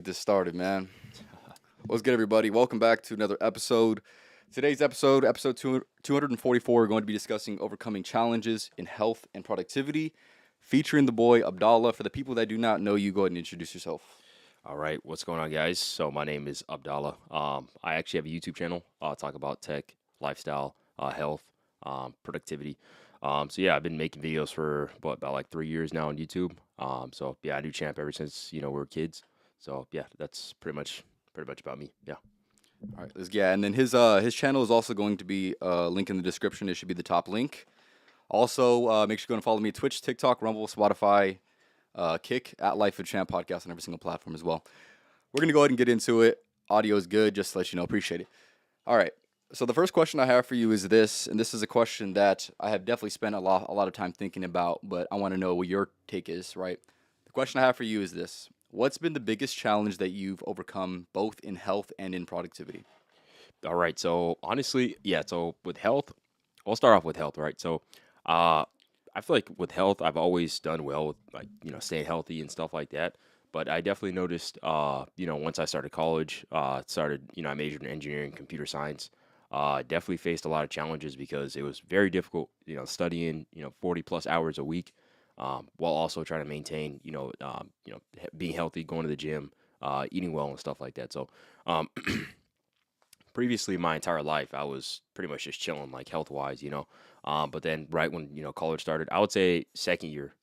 Get this started, man. What's good, everybody? Welcome back to another episode. Today's episode 244, we're going to be discussing overcoming challenges in health and productivity, featuring the boy Abdallah. For the people that do not know you, go ahead and introduce yourself. All right, what's going on, guys? So my name is Abdalla. I actually have a YouTube channel. Talk about tech, lifestyle, health, productivity. So yeah, I've been making videos for about like 3 years now on YouTube. So yeah, I do champ ever since we were kids. So yeah, that's pretty much about me. Yeah. All right, yeah, and then his channel is also going to be link in the description. It should be the top link. Also, make sure you go and follow me Twitch, TikTok, Rumble, Spotify, Kick at Life of Champ podcast on every single platform as well. We're gonna go ahead and get into it. Audio is good, just to let you know. Appreciate it. All right. So the first question I have for you is this, and this is a question that I have definitely spent a lot of time thinking about, but I want to know what your take is. Right. The question I have for you is this: what's been the biggest challenge that you've overcome, both in health and in productivity? All right. So honestly, yeah. So with health, I'll start off with health, right? So, uh, I feel like with health, I've always done well with like staying healthy and stuff like that. But I definitely noticed, once I started college, I majored in engineering, computer science. Definitely faced a lot of challenges because it was very difficult, studying, 40 plus hours a week, while also trying to maintain, being healthy, going to the gym, eating well and stuff like that. So, um, previously my entire life I was pretty much just chilling like health wise. But then right when college started, I would say second year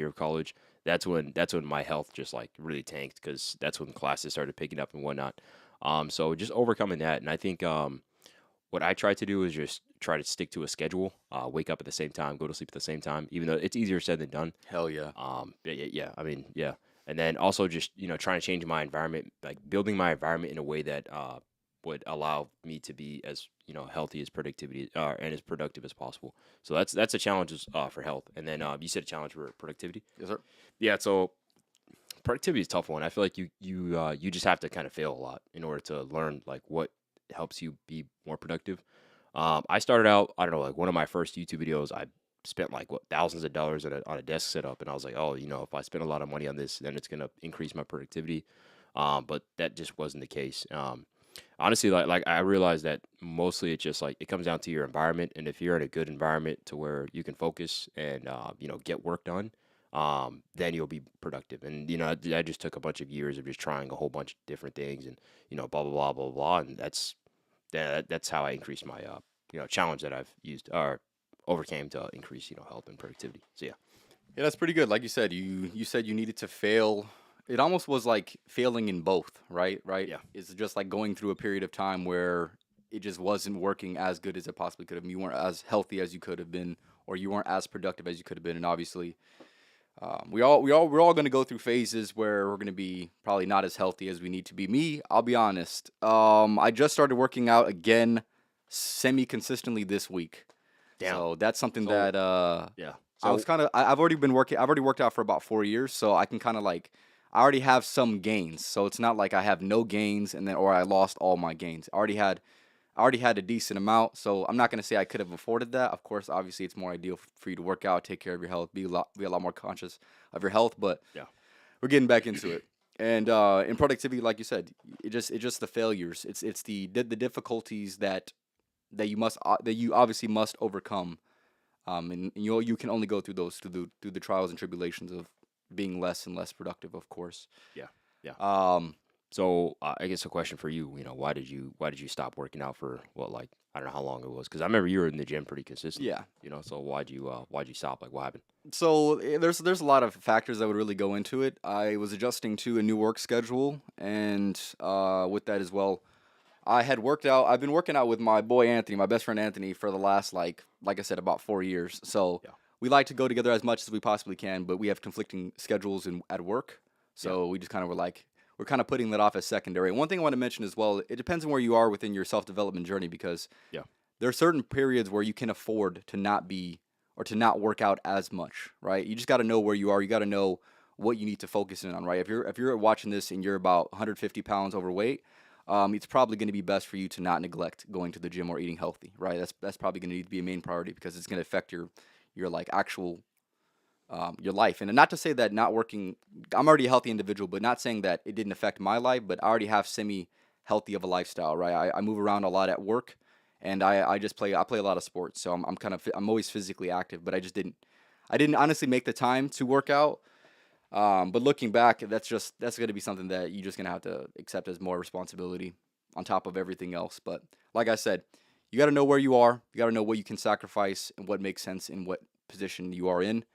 of college, that's when my health just like really tanked because that's when classes started picking up and whatnot. So just overcoming that, and I think what I try to do is just try to stick to a schedule, wake up at the same time, go to sleep at the same time, even though it's easier said than done. Hell yeah. Yeah, I mean, yeah. And then also just, trying to change my environment, like building my environment in a way that would allow me to be as, healthy as productivity and as productive as possible. So that's a challenge for health. And then you said a challenge for productivity. Yes, sir. Yeah, so productivity is a tough one. I feel like you just have to kind of fail a lot in order to learn like what helps you be more productive. I started out, I don't know, like one of my first YouTube videos, I spent like what thousands of dollars on a desk setup, and I was like, oh, if I spend a lot of money on this, then it's gonna increase my productivity. But that just wasn't the case. Honestly, like I realized that mostly it's just like it comes down to your environment, and if you're in a good environment to where you can focus and get work done, then you'll be productive. And I just took a bunch of years of just trying a whole bunch of different things, and blah blah blah blah blah, and that's how I increased my challenge that I've used or overcame to increase health and productivity. So yeah. Yeah, that's pretty good. Like you said, you said you needed to fail. It almost was like failing in both, right? Right? Yeah. It's just like going through a period of time where it just wasn't working as good as it possibly could have. You weren't as healthy as you could have been, or you weren't as productive as you could have been. And obviously, we're all going to go through phases where we're going to be probably not as healthy as we need to be. Me, I'll be honest. I just started working out again, semi consistently this week. Damn. So that's something So that yeah. I was So kind of. I've already been working. I've already worked out for about 4 years, so I can kind of like. I already have some gains, so it's not like I have no gains and then or I lost all my gains. I already had a decent amount, so I'm not gonna say I could have afforded that. Of course, obviously, it's more ideal for you to work out, take care of your health, be a lot more conscious of your health. But yeah. we're getting back into it. And in productivity, like you said, it's just the failures. It's the difficulties that you obviously must overcome. And you can only go through those through the trials and tribulations of being less and less productive, of course. Yeah. Yeah. Um, So I guess a question for you, why did you stop working out for what, like I don't know how long it was, because I remember you were in the gym pretty consistently. yeah. So why'd you stop? Like what happened? So there's a lot of factors that would really go into it. I was adjusting to a new work schedule, and with that as well, I had worked out. I've been working out with my boy Anthony, my best friend Anthony, for the last like I said, about 4 years. So Yeah. we like to go together as much as we possibly can, but we have conflicting schedules at work. Yeah. So we just kind of were like we're kind of putting that off as secondary. And one thing I want to mention as well, it depends on where you are within your self development journey because Yeah. there are certain periods where you can afford to not be or to not work out as much, right? You just got to know where you are. You got to know what you need to focus in on, right? If you're watching this and you're about 150 pounds overweight, it's probably going to be best for you to not neglect going to the gym or eating healthy, right? That's probably going to need to be a main priority because it's going to affect your like actual your life. And not to say that not working, I'm already a healthy individual, but not saying that it didn't affect my life, but I already have semi healthy of a lifestyle, right? I move around a lot at work, and I play a lot of sports, so I'm kind of I'm always physically active, but I didn't honestly make the time to work out. But looking back, that's going to be something that you're just going to have to accept as more responsibility on top of everything else. But like I said, you got to know where you are. You got to know what you can sacrifice and what makes sense in what position you are in.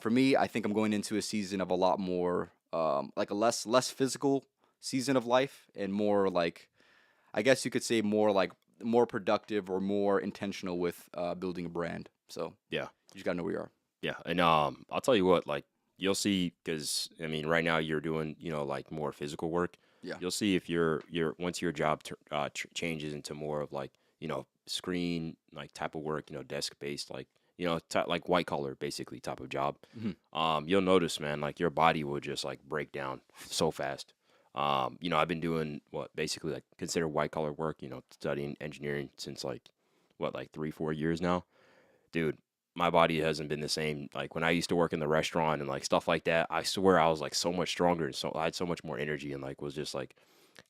For me, I think I'm going into a season of a lot more like a less physical season of life, and more like, I guess you could say, more like more productive or more intentional with building a brand. So Yeah. you just gotta know where you are. Yeah, and I'll tell you what, like you'll see, because I mean, right now you're doing, like more physical work. Yeah. You'll see if your once your job changes into more of like screen like type of work, desk based, like like white collar basically type of job. Mhm. You'll notice, man, like your body will just like break down so fast. I've been doing what basically like consider white collar work, studying engineering since like what, like 3-4 years now, dude. My body hasn't been the same. Like when I used to work in the restaurant and like stuff like that, I swear I was like so much stronger, and so I had so much more energy, and like was just like,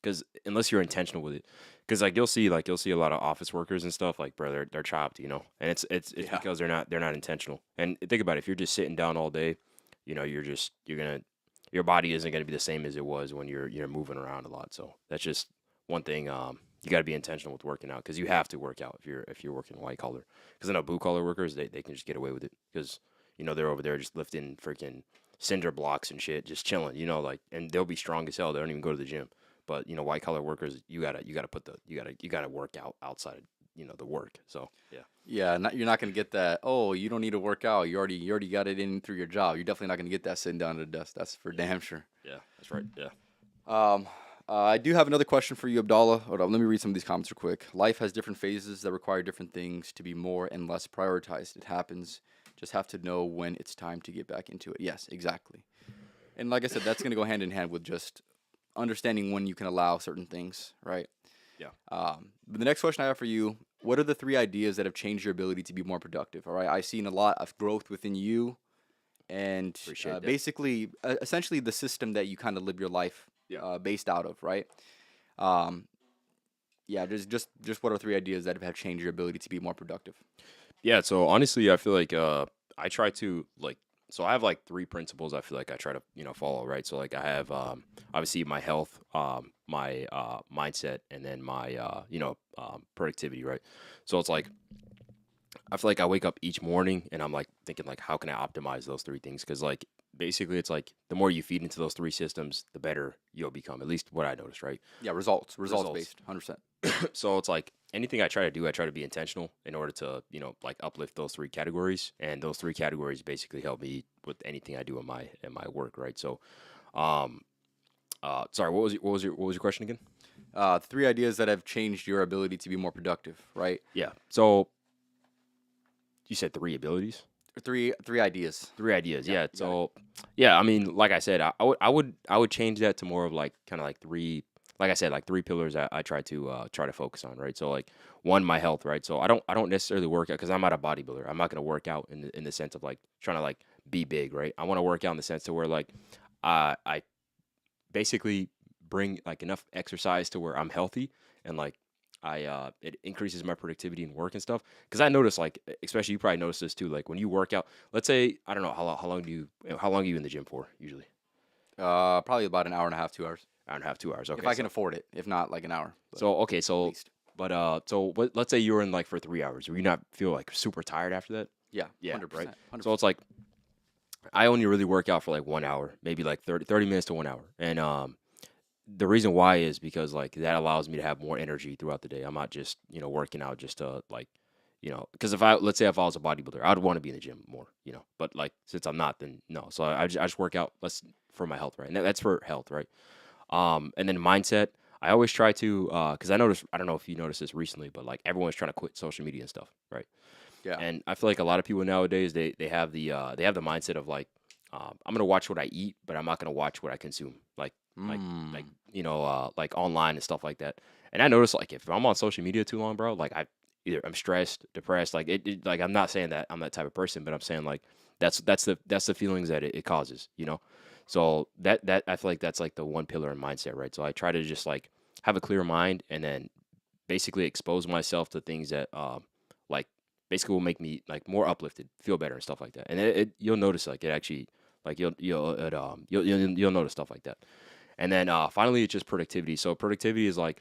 because unless you're intentional with it, because like you'll see a lot of office workers and stuff, like bro, they're chopped, and it's Yeah. because they're not intentional. And think about it, if you're just sitting down all day, you're gonna your body isn't gonna be the same as it was when you're moving around a lot. So that's just one thing. You got to be intentional with working out, because you have to work out if you're working white collar. Because I know blue collar workers, they can just get away with it, because they're over there just lifting freaking cinder blocks and shit, just chilling, like, and they'll be strong as hell. They don't even go to the gym. But white collar workers, you gotta work out outside of the work. So yeah. Yeah, you're not gonna get that. Oh, you don't need to work out. You already got it in through your job. You're definitely not gonna get that sitting down at a desk. That's for damn sure. Yeah, that's right. Yeah. Um, I do have another question for you, Abdallah. Hold on, let me read some of these comments real quick. Life has different phases that require different things to be more and less prioritized. It happens. Just have to know when it's time to get back into it. Yes, exactly. And like I said, that's gonna go hand in hand with just understanding when you can allow certain things, right? Yeah. But the next question I have for you: what are the 3 ideas that have changed your ability to be more productive? All right, I've seen a lot of growth within you, and Appreciate that. basically, essentially, the system that you kind of live your life Yeah. based out of, right? Um, yeah, just what are 3 ideas that have changed your ability to be more productive? Yeah, so honestly, I feel like I try to like, so I have like three principles I feel like I try to follow, right? So like I have obviously my health, my mindset, and then my productivity, right? So it's like I feel like I wake up each morning and I'm like thinking like, how can I optimize those three things? Because like basically it's like the more you feed into those three systems, the better you'll become. At least what I noticed, right? Yeah, results Results. based, 100%. So it's like anything I try to do, I try to be intentional in order to, like uplift those three categories. And those three categories basically help me with anything I do in my work, right? So, um, sorry, what was your question again? 3 ideas that have changed your ability to be more productive, right? Yeah. So you said three abilities. Three ideas. Three ideas, Yeah, yeah. you got it. So, yeah, I mean, like I said, I would change that to more of like kind of like three, like I said, like three pillars I try to focus on, right? So like one, my health, right? So I don't necessarily work out because I'm not a bodybuilder. I'm not gonna work out in the sense of like trying to like be big, right? I want to work out in the sense to where like I basically bring like enough exercise to where I'm healthy, and like it increases my productivity in work and stuff. Because I notice like, especially you probably notice this too, like when you work out, let's say I don't know how long are you in the gym for usually? Probably about an hour and a half, 2 hours, Hour and a half, 2 hours. if Okay, I so can afford it. If not, like an hour, but so okay, at so least. but so let's say you were in like for 3 hours. Would you not feel like super tired after that? Yeah, Yeah, right. 100%, hundred So percent. it's like I only really work out for like 1 hour, maybe like 30 minutes to 1 hour. And the reason why is because like that allows me to have more energy throughout the day. I'm not just, working out just to like, because let's say if I was a bodybuilder, I'd want to be in the gym more, but like since I'm not, then no. So I just work out less for my health, right? And that's for health, right? And then mindset, I always try to, because I don't know if you noticed this recently, but like everyone's trying to quit social media and stuff, right? Yeah. And I feel like a lot of people nowadays they have the mindset of like I'm gonna watch what I eat, but I'm not gonna watch what I consume, like like Mm. like online and stuff like that. And I notice like if I'm on social media too long, bro, like I'm stressed, depressed. Like like I'm not saying that I'm that type of person, but I'm saying like that's the feelings that it causes, you know. So that I feel like that's like the one pillar in mindset, right? So I try to just like have a clear mind and then basically expose myself to things that like basically will make me like more uplifted, feel better and stuff like that. And you'll notice like it actually like you'll notice stuff like that. And then finally it's just productivity. So productivity is like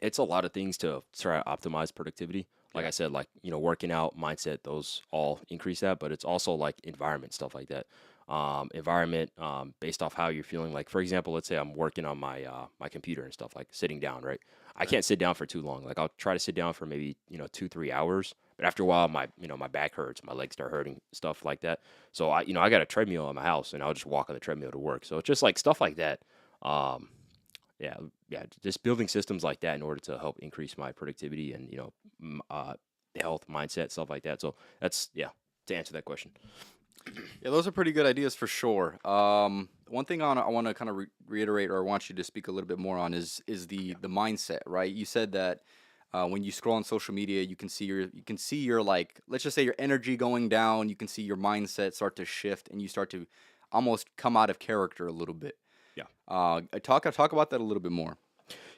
it's a lot of things to try to optimize productivity. Like Yeah. I said, like working out, mindset, those all increase that, but it's also like environment stuff like that. Environment based off how you're feeling. Like for example, let's say I'm working on my my computer and stuff, like sitting down, right? I Right. can't sit down for too long. Like I'll try to sit down for maybe 2-3 hours, but after a while, my my back hurts, my legs start hurting, stuff like that. So I got a treadmill in my house, and I'll just walk on the treadmill to work. So it's just like stuff like that. Um, yeah, yeah, just building systems like that in order to help increase my productivity and health, mindset, stuff like that. So that's yeah, to answer that question. Yeah, those are pretty good ideas for sure. One thing I want to kind of reiterate, or I want you to speak a little bit more on, is Yeah, the mindset, right? You said that when you scroll on social media, you can see your like, let's just say your energy going down. You can see your mindset start to shift, and you start to almost come out of character a little bit. yeah. Talk about that a little bit more.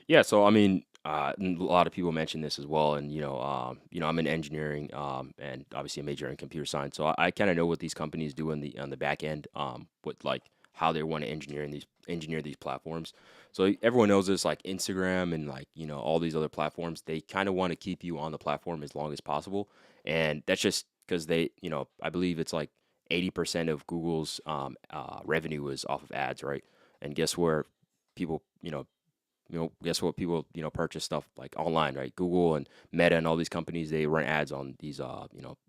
Yeah, so I mean, a lot of people mention this as well, and I'm in engineering, and obviously a major in computer science, so I kind of know what these companies do on the back end, with like how they want to engineer these platforms. So everyone knows this, like Instagram and like all these other platforms, they kind of want to keep you on the platform as long as possible, and that's just because they, I believe it's like 80% of Google's revenue is off of ads, right? And guess where people, guess what? People, purchase stuff like online, right? Google and Meta and all these companies, they run ads on these,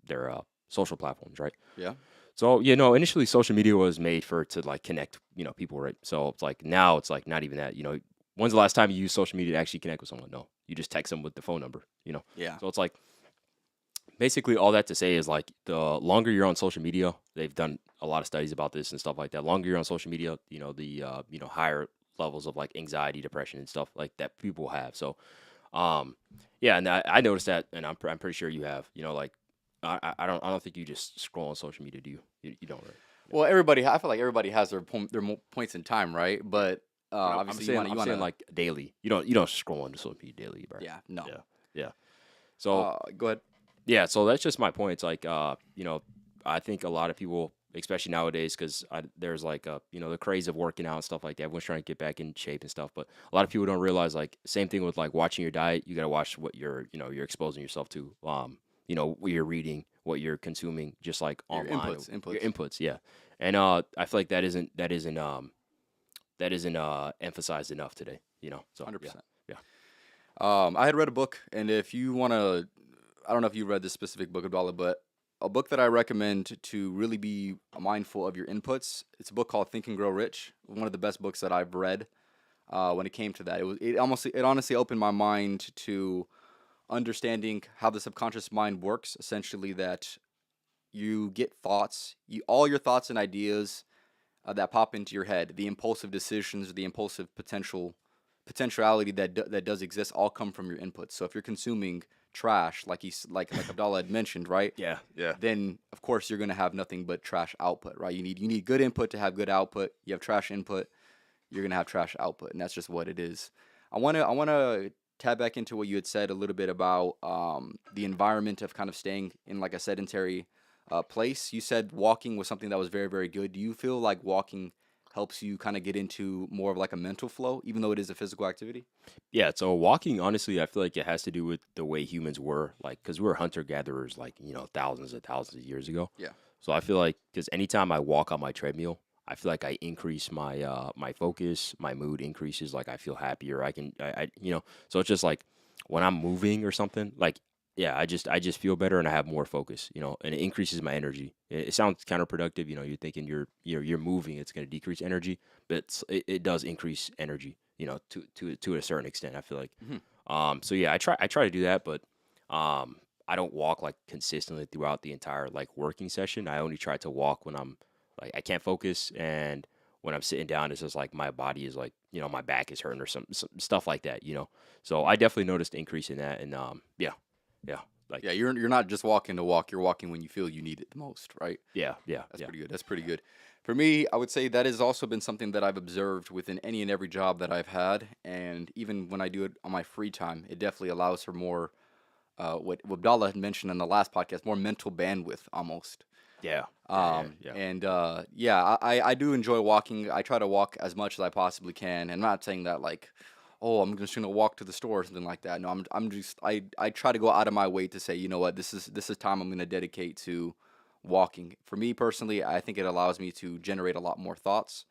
their social platforms, right? Yeah. So, initially social media was made for to like connect, people, right? So it's like now it's like not even that, when's the last time you used social media to actually connect with someone? No, you just text them with the phone number. Yeah. So it's like basically all that to say is like the longer you're on social media, they've done a lot of studies about this and stuff like that. Longer you're on social media, the higher levels of like anxiety, depression, and stuff like that people have. So, um, yeah, and I noticed that, and I'm pretty sure you have. Like I don't think you just scroll on social media, do you? You don't, right? No. Well, everybody, I feel like everybody has points in time, right? Yeah, But but obviously, you I'm want saying to. like daily. You don't scroll on social media daily, bro. Yeah. No. Yeah, yeah. So Go ahead. yeah, so that's just my point. It's like, I think a lot of people, especially nowadays, because there's like, the craze of working out and stuff like that. Everyone's trying to get back in shape and stuff, but a lot of people don't realize, like, same thing with like watching your diet. You gotta watch what you're exposing yourself to. What you're reading, what you're consuming, just like Your online, your inputs. inputs. Yeah, and I feel like that isn't emphasized enough today. So yeah, 100%. yeah, I had read a book, and if you want to, I don't know if you read this specific book, Abdallah, but a book that I recommend to really be mindful of your inputs. It's a book called Think and Grow Rich. One of the best books that I've read when it came to that. It honestly opened my mind to understanding how the subconscious mind works. Essentially, that you get thoughts, all your thoughts and ideas that pop into your head, the impulsive decisions, the impulsive potentiality that does exist, all come from your inputs. So if you're consuming trash, like Abdallah had mentioned, right? yeah, yeah. Then of course you're gonna have nothing but trash output, right? You need good input to have good output. You have trash input, you're gonna have trash output, and that's just what it is. I wanna tap back into what you had said a little bit about the environment of kind of staying in like a sedentary place. You said walking was something that was very, very good. Do you feel like walking helps you kind of get into more of like a mental flow, even though it is a physical activity? Yeah, so walking, honestly, I feel like it has to do with the way humans were, like, because we were hunter gatherers, like, thousands and thousands of years ago. Yeah. So I feel like, because anytime I walk on my treadmill, I feel like I increase my focus, my mood increases, like I feel happier. So it's just like when I'm moving or something, like, yeah, I just feel better and I have more focus, and it increases my energy. It sounds counterproductive, you're thinking you're moving, it's going to decrease energy, but it does increase energy, to a certain extent. I feel like, Hmm. so yeah, I try to do that, but I don't walk like consistently throughout the entire like working session. I only try to walk when I'm like I can't focus, and when I'm sitting down, it's just like my body is like my back is hurting or some stuff like that. So I definitely noticed the increase in that, and yeah, yeah. Like, Yeah, you're not just walking to walk. You're walking when you feel you need it the most, right? yeah, yeah, That's yeah, pretty good. That's pretty good. For me, I would say that has also been something that I've observed within any and every job that I've had, and even when I do it on my free time, it definitely allows for more. What Abdallah had mentioned in the last podcast, more mental bandwidth almost. yeah, yeah, yeah, yeah. And yeah, I do enjoy walking. I try to walk as much as I possibly can. And I'm not saying that like, oh, I'm just gonna walk to the store or something like that. No, I'm just I try to go out of my way to say, you know what, this is time I'm gonna dedicate to walking. For me personally, I think it allows me to generate a lot more thoughts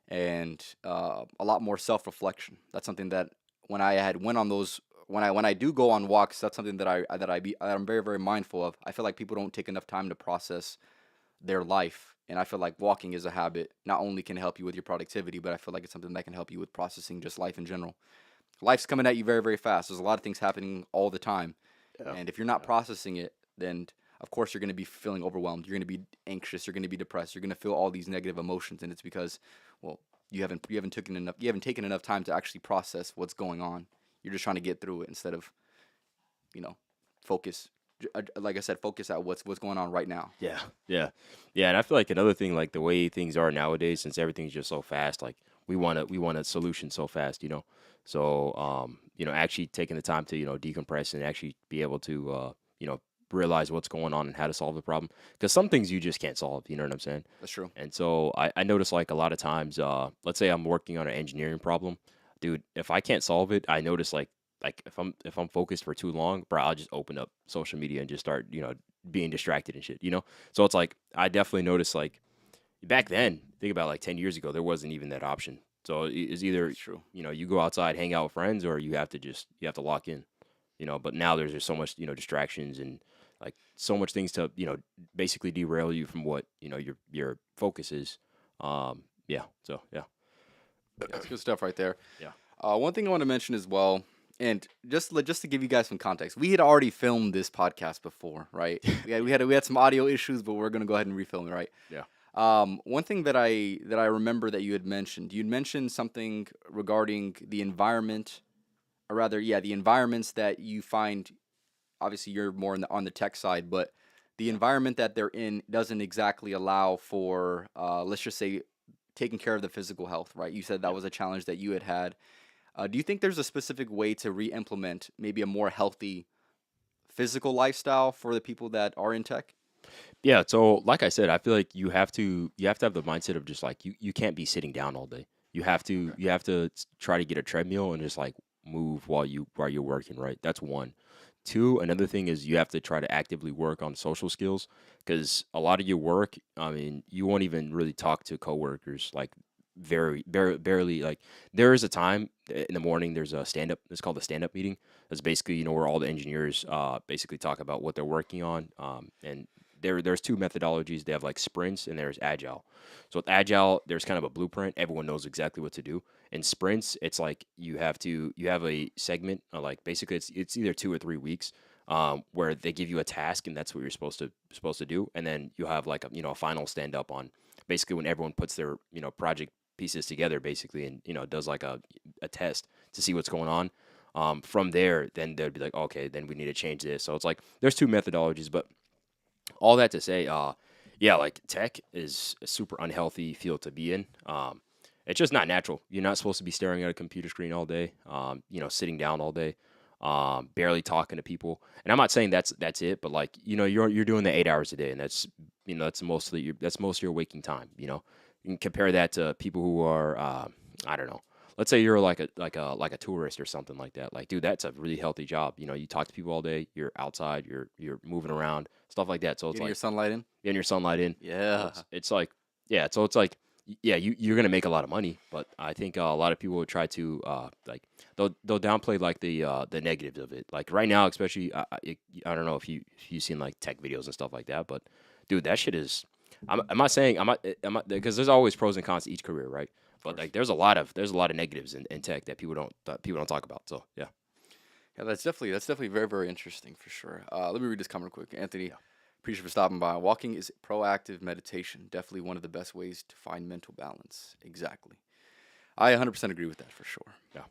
and a lot more self reflection. That's something that when I had went on those when I do go on walks, that's something that I'm very mindful of. I feel like people don't take enough time to process their life. And I feel like walking is a habit. Not only can help you with your productivity, but I feel like it's something that can help you with processing just life in general. Life's coming at you very fast. There's a lot of things happening all the time. Yeah. And if you're not Yeah. processing it, then of course you're going to be feeling overwhelmed. You're going to be anxious. You're going to be depressed. You're going to feel all these negative emotions. And it's because, well, you haven't taken enough time to actually process what's going on. You're just trying to get through it instead of, you know, focus. Like I said, focus at what's going on right now. Yeah, yeah, yeah. And I feel like another thing, like the way things are nowadays, since everything's just so fast, like we want a solution so fast, you know. So, actually taking the time to decompress and actually be able to realize what's going on and how to solve the problem, because some things you just can't solve. You know what I'm saying? That's true. And so I notice like a lot of times, let's say I'm working on an engineering problem, dude. If I can't solve it, I notice like if I'm focused for too long, bro, I'll just open up social media and just start being distracted and shit. So it's like I definitely noticed like back then. Think about like 10 years ago, there wasn't even that option. So it's either That's true. you go outside, hang out with friends, or you have to lock in. But now there's just so much distractions and like so much things to basically derail you from what your focus is. Yeah. So yeah. Yeah, that's good stuff right there. Yeah. One thing I want to mention as well, and just to give you guys some context, we had already filmed this podcast before, right? We had some audio issues, but we're gonna go ahead and refilm it, right? Yeah. One thing that I remember that you'd mentioned something regarding the environment, or rather, yeah, the environments that you find. Obviously, you're more on the tech side, but the environment that they're in doesn't exactly allow for, let's just say, taking care of the physical health, right? You said that Yeah. was a challenge that you had. Do you think there's a specific way to re-implement maybe a more healthy physical lifestyle for the people that are in tech? Yeah, so like I said, I feel like you have to have the mindset of just like you can't be sitting down all day. You have to Okay. try to get a treadmill and just like move while you're working, right? That's one. Two, another thing is you have to try to actively work on social skills because a lot of your work, I mean, you won't even really talk to coworkers like very barely. Like there is a time in the morning. There's a stand up. It's called the stand up meeting. That's basically where all the engineers basically talk about what they're working on. And there's two methodologies. They have like sprints and there's agile. So with agile, there's kind of a blueprint. Everyone knows exactly what to do. In sprints, it's like you have a segment, like basically it's either 2 or 3 weeks, where they give you a task and that's what you're supposed to do, and then you have like a final stand up on basically when everyone puts their project pieces together basically and does like a test to see what's going on. From there, then they'd be like, okay, then we need to change this. So it's like there's two methodologies, but all that to say, yeah, like tech is a super unhealthy field to be in. It's just not natural. You're not supposed to be staring at a computer screen all day. Sitting down all day, barely talking to people. And I'm not saying that's it, but like you're doing the 8 hours a day, and that's most of your waking time. You can compare that to people who are, I don't know. Let's say you're like a tourist or something like that. Like, dude, that's a really healthy job. You talk to people all day. You're outside. You're moving around, stuff like that. So it's Getting your like sunlight in? getting your sunlight in. So Yeah. it's like yeah. So it's like yeah, you're gonna make a lot of money, but I think a lot of people would try to like they'll downplay like the negatives of it. Like right now, especially I don't know if you've seen like tech videos and stuff like that, but dude, that shit is. I'm not saying I'm not because there's always pros and cons to each career, right? Of But course. like there's a lot of negatives in tech that people don't talk about. So yeah, Yeah, that's definitely very, very interesting for sure. Let me read this comment real quick. Anthony, yeah, appreciate you for stopping by. Walking is proactive meditation. Definitely one of the best ways to find mental balance. Exactly. I 100% agree with that for sure. yeah.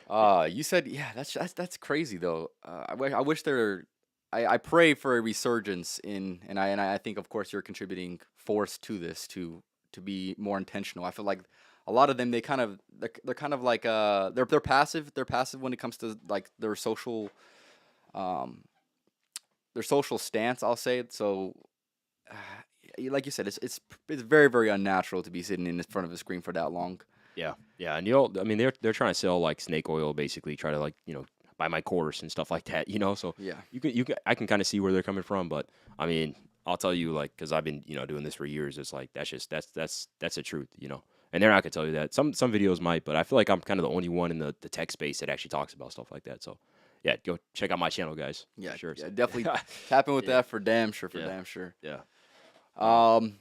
You said, yeah, that's crazy though. I wish there. I pray for a resurgence in, and I think of course you're contributing force to this to be more intentional. I feel like a lot of them they're kind of like they're passive. They're passive when it comes to like um their social stance. I'll say it. So like you said, it's very very unnatural to be sitting in front of a screen for that long. Yeah, yeah, and I mean, they're trying to sell like snake oil, basically, try to like buy my course and stuff like that, So Yeah. I can kind of see where they're coming from, but I mean, I'll tell you, like, because I've been doing this for years. It's like that's the truth. And they're not gonna tell you that. Some videos might, but I feel like I'm kind of the only one in the tech space that actually talks about stuff like that. So yeah, go check out my channel, guys. Yeah, For sure. yeah, definitely tapping with Yeah, that for damn sure, for yeah, damn sure. yeah. Um, Um,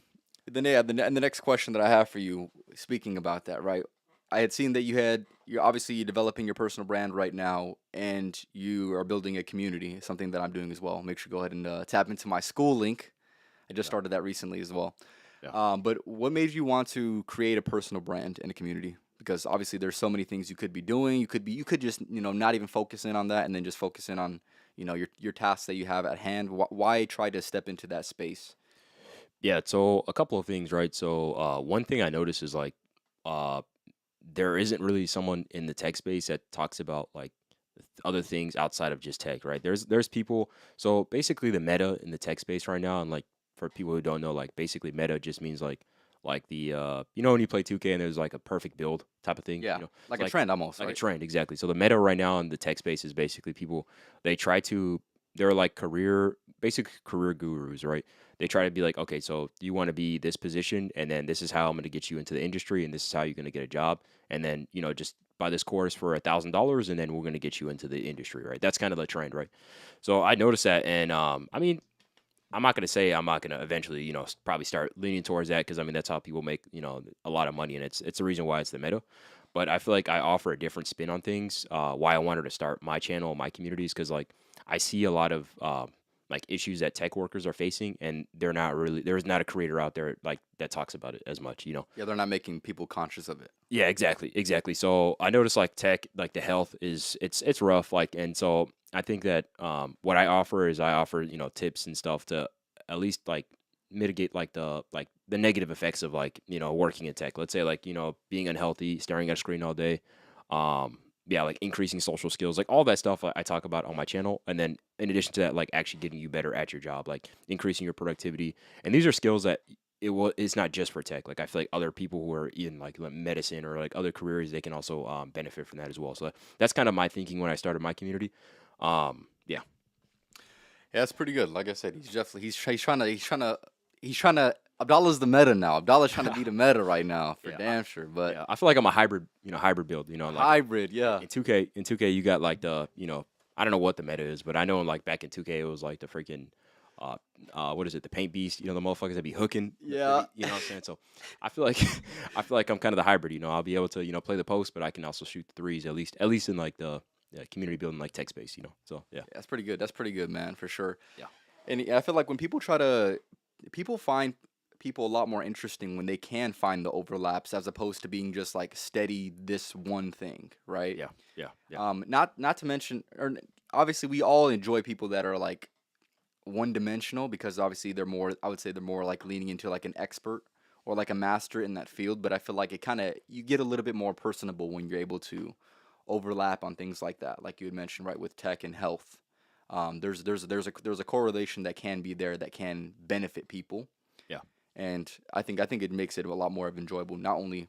then yeah, and the next question that I have for you, speaking about that, right? I had seen that you're obviously developing your personal brand right now, and you are building a community, something that I'm doing as well. Make sure to go ahead and tap into my school link. I just yeah, started that recently as well. yeah. But what made you want to create a personal brand in a community? Because obviously there's so many things you could be doing. You could just not even focus in on that, and then just focus in on your tasks that you have at hand. Why try to step into that space? Yeah, so a couple of things, right? So one thing I noticed is like uh, there isn't really someone in the tech space that talks about like other things outside of just tech, right? There's people. So basically, the meta in the tech space right now, and like for people who don't know, like basically meta just means like the when you play 2K and there's like a perfect build type of thing, Yeah, it's like a trend almost, like a right? trend exactly. So the meta right now in the tech space is basically people they try to they're like basic career gurus, right? They try to be like, okay, so you want to be this position, and then this is how I'm going to get you into the industry, and this is how you're going to get a job, and then just buy this course for $1,000, and then we're going to get you into the industry, right? That's kind of the trend, right? So I noticed that, and I mean, I'm not going to say I'm not going to eventually, probably start leaning towards that because I mean that's how people make a lot of money, and it's the reason why it's the meta. But I feel like I offer a different spin on things. Why I wanted to start my channel, my communities, because like I see a lot of like issues that tech workers are facing, and there's not a creator out there like that talks about it as much. Yeah, they're not making people conscious of it. Yeah, exactly, exactly. So I noticed like tech, like the health is it's rough, like, and so I think that what I offer is I offer tips and stuff to at least like mitigate like the negative effects of like working in tech. Let's say like being unhealthy, staring at a screen all day, yeah, like increasing social skills, like all that stuff I talk about on my channel, and then in addition to that, like actually getting you better at your job, like increasing your productivity, and these are skills that it's not just for tech. Like I feel like other people who are in like medicine or like other careers, they can also benefit from that as well. So that's kind of my thinking when I started my community. Yeah, Yeah, that's pretty good. Like I said, he's definitely he's trying to Abdalla's the meta now. Abdalla's trying to be the meta right now for yeah, damn sure. But yeah. I feel like I'm a hybrid build. Like hybrid, yeah. in 2K you got like I don't know what the meta is, but I know like back in 2K it was like the freaking uh what is it, the paint beast, the motherfuckers that be hooking Yeah. you know what I'm saying. So I feel like I feel like I'm kind of the hybrid. I'll be able to play the post, but I can also shoot the threes at least in like the community building like tech space. So yeah. That's pretty good. That's pretty good, man, for sure. Yeah. And I feel like when people find people a lot more interesting when they can find the overlaps as opposed to being just like steady this one thing, right? Yeah, yeah, yeah, Not to mention, obviously we all enjoy people that are like one dimensional because obviously I would say they're more like leaning into like an expert or like a master in that field. But I feel like you get a little bit more personable when you're able to overlap on things like that, like you had mentioned, right, with tech and health. There's a correlation that can be there that can benefit people, yeah, and I think it makes it a lot more of enjoyable, not only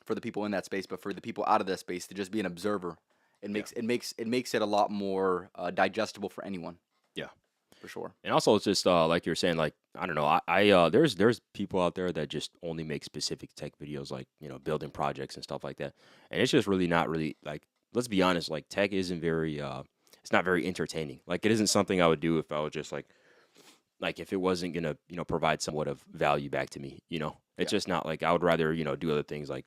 for the people in that space, but for the people out of that space to just be an observer. It yeah, makes it a lot more digestible for anyone, yeah. for sure. And also, it's just like you're saying, like I don't know, there's people out there that just only make specific tech videos, like building projects and stuff like that, and it's just really not really like, let's be honest, like tech isn't very it's not very entertaining. Like it isn't something I would do if I was just like if it wasn't gonna provide somewhat of value back to me. It's Yeah. just not like I would rather do other things like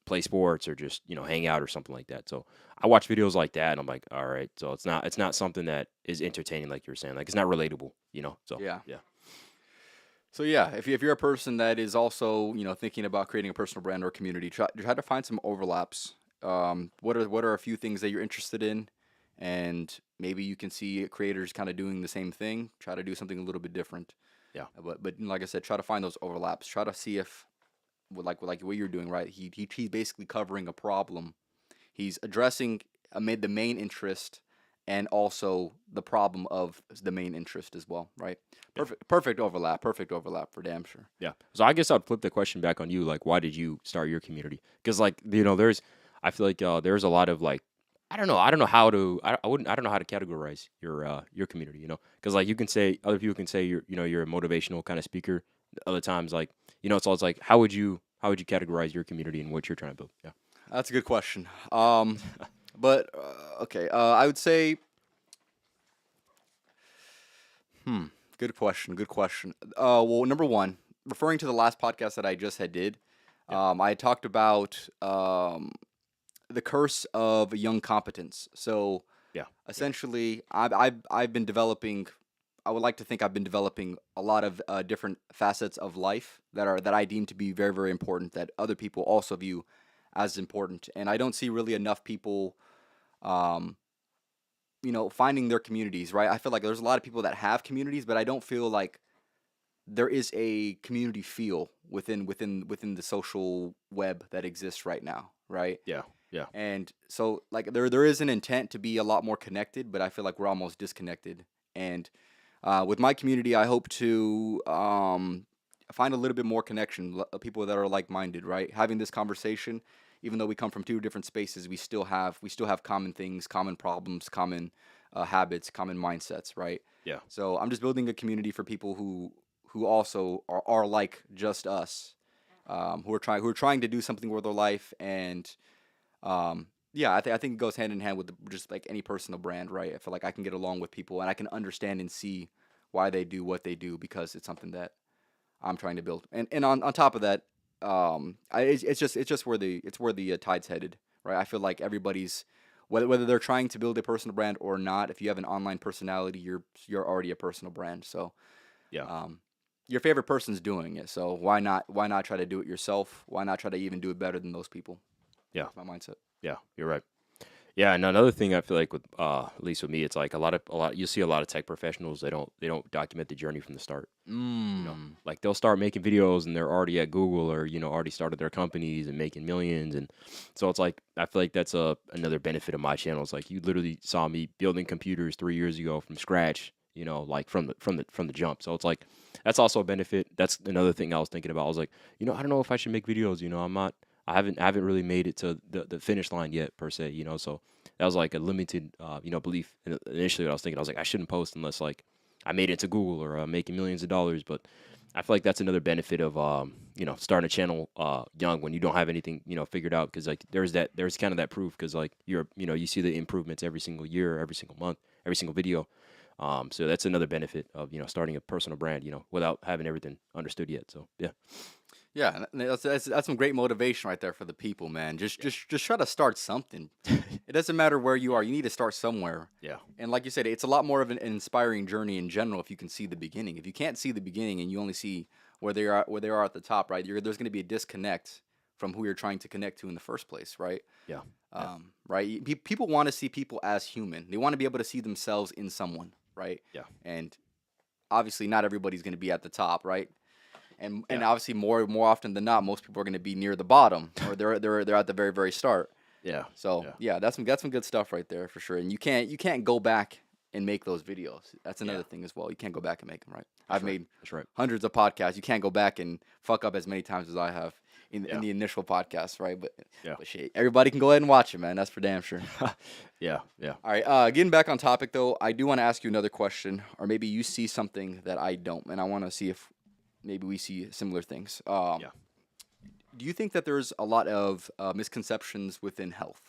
play sports or just hang out or something like that. So I watch videos like that and I'm like, all right, so it's not something that is entertaining like you're saying, like it's not relatable. So Yeah. yeah, So yeah, if you're a person that is also thinking about creating a personal brand or community, try to find some overlaps What are a few things that you're interested in, and maybe you can see creators kind of doing the same thing. Try to do something a little bit different. Yeah. But like I said, try to find those overlaps. Try to see if like what you're doing, right? He's basically covering a problem. He's addressing the main interest and also the problem of the main interest as well, right? Yeah. Perfect overlap. Perfect overlap for damn sure. Yeah. So I guess I'd flip the question back on you. Like, why did you start your community? Because, like, I feel like there's a lot of like, I don't know how to, I don't know how to categorize your community. Because like you can say, other people can say you're a motivational kind of speaker. Other times, like, it's always like, how would you categorize your community and what you're trying to build? Yeah. That's a good question. But okay, I would say, good question. Good question. Well, number one, referring to the last podcast that I just did, Yeah. I had talked about the curse of young competence. So Yeah. essentially, I've been developing. I would like to think I've been developing a lot of different facets of life that I deem to be very very important that other people also view as important, and I don't see really enough people, um, finding their communities. Right, I feel like there's a lot of people that have communities, but I don't feel like there is a community feel within the social web that exists right now. Right, Yeah. Yeah. and so like there is an intent to be a lot more connected, but I feel like we're almost disconnected. And with my community, I hope to find a little bit more connection, people that are like minded, right? Having this conversation, even though we come from two different spaces, we still have common things, common problems, common habits, common mindsets, right? Yeah. So I'm just building a community for people who also are like just us, who are trying to do something with their life. And yeah, I think it goes hand in hand with just like any personal brand, right? I feel like I can get along with people and I can understand and see why they do what they do because it's something that I'm trying to build. And on top of that, it's just where the tide's headed, right? I feel like everybody's whether they're trying to build a personal brand or not. If you have an online personality, you're already a personal brand. So Yeah. um, your favorite person's doing it. So why not try to do it yourself? Why not try to even do it better than those people? Yeah. That's my mindset. Yeah. You're right. Yeah, and another thing I feel like with at least with me, it's like a lot you see a lot of tech professionals, they don't document the journey from the start. Like they'll start making videos and they're already at Google or already started their companies and making millions. And so it's like I feel like that's another benefit of my channel. It's like you literally saw me building computers 3 years ago from scratch, like from the jump. So it's like that's also a benefit. That's another thing I was thinking about. I was like, I don't know if I should make videos. I haven't really made it to the finish line yet per se. So that was like a limited belief. And initially, what I was thinking, I was like, I shouldn't post unless like I made it to Google or I'm making millions of dollars. But I feel like that's another benefit of starting a channel young when you don't have anything figured out, because like there's kind of that proof, because like you see the improvements every single year, every single month, every single video. So that's another benefit of starting a personal brand without having everything understood yet. So yeah. Yeah, and that's some great motivation right there for the people, man. Just try to start something. It doesn't matter where you are; you need to start somewhere. Yeah. And like you said, it's a lot more of an inspiring journey in general if you can see the beginning. If you can't see the beginning and you only see where they are at the top, right? There's going to be a disconnect from who you're trying to connect to in the first place, right? Yeah. Yeah. Right. People want to see people as human. They want to be able to see themselves in someone, right? Yeah. And obviously, not everybody's going to be at the top, right? And Yeah. obviously more often than not, most people are going to be near the bottom or they're at the very very start. Yeah. So Yeah. yeah, that's some good stuff right there for sure. And you can't go back and make those videos. That's Yeah. another thing as well. You can't go back and make them, right. That's I've right. made That's right. hundreds of podcasts. You can't go back and fuck up as many times as I have in Yeah. the initial podcast, right? But Yeah. but shit, everybody can go ahead and watch it, man. That's for damn sure. Yeah. Yeah. All right, getting back on topic though, I do want to ask you another question, or maybe you see something that I don't, and I want to see if maybe we see similar things. Yeah. Do you think that there's a lot of misconceptions within health?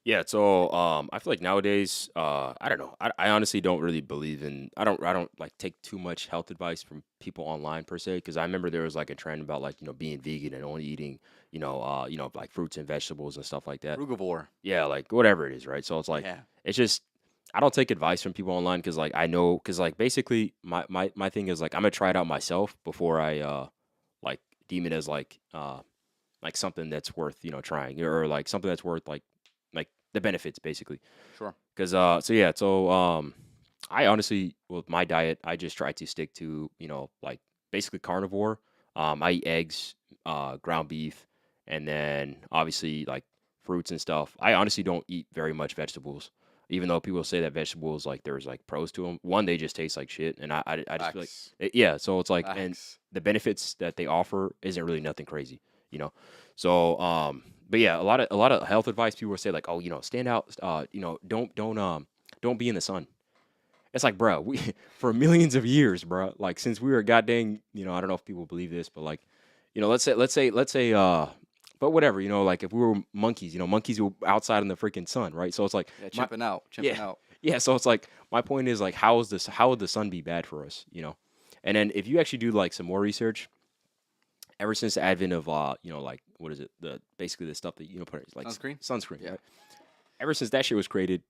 Yeah, so I feel like nowadays, I don't know. I honestly don't really believe in. I don't like take too much health advice from people online per se, because I remember there was like a trend about like being vegan and only eating like fruits and vegetables and stuff like that. Frugivore. Yeah, like whatever it is, right? So it's like Yeah. it's just I don't take advice from people online, because like I know, because like basically my thing is like I'm gonna try it out myself before I like deem it as like something that's worth trying, or like something that's worth like the benefits basically. Sure. Because so yeah, so I honestly, with my diet, I just try to stick to like basically carnivore. I eat eggs, ground beef, and then obviously like fruits and stuff. I honestly don't eat very much vegetables, even though people say that vegetables like there's like pros to them. One, they just taste like shit, and I just feel like Facts. yeah. So it's like, and Facts. the benefits that they offer isn't really nothing crazy, you know. So but yeah, a lot of health advice people will say like, oh, stand out, don't be in the sun. It's like, bro, we for millions of years, bro, like since we were goddamn, I don't know if people believe this, but like, let's say, but whatever, like if we were monkeys, monkeys were outside in the freaking sun, right? So it's like, Yeah, my, chimping out, yeah, chimping out. yeah. So it's like, my point is like, how would the sun be bad for us, And then if you actually do like some more research, ever since the advent of like what is it, the basically the stuff that put like Sunscreen. sunscreen, Yeah. right? Ever since that shit was created,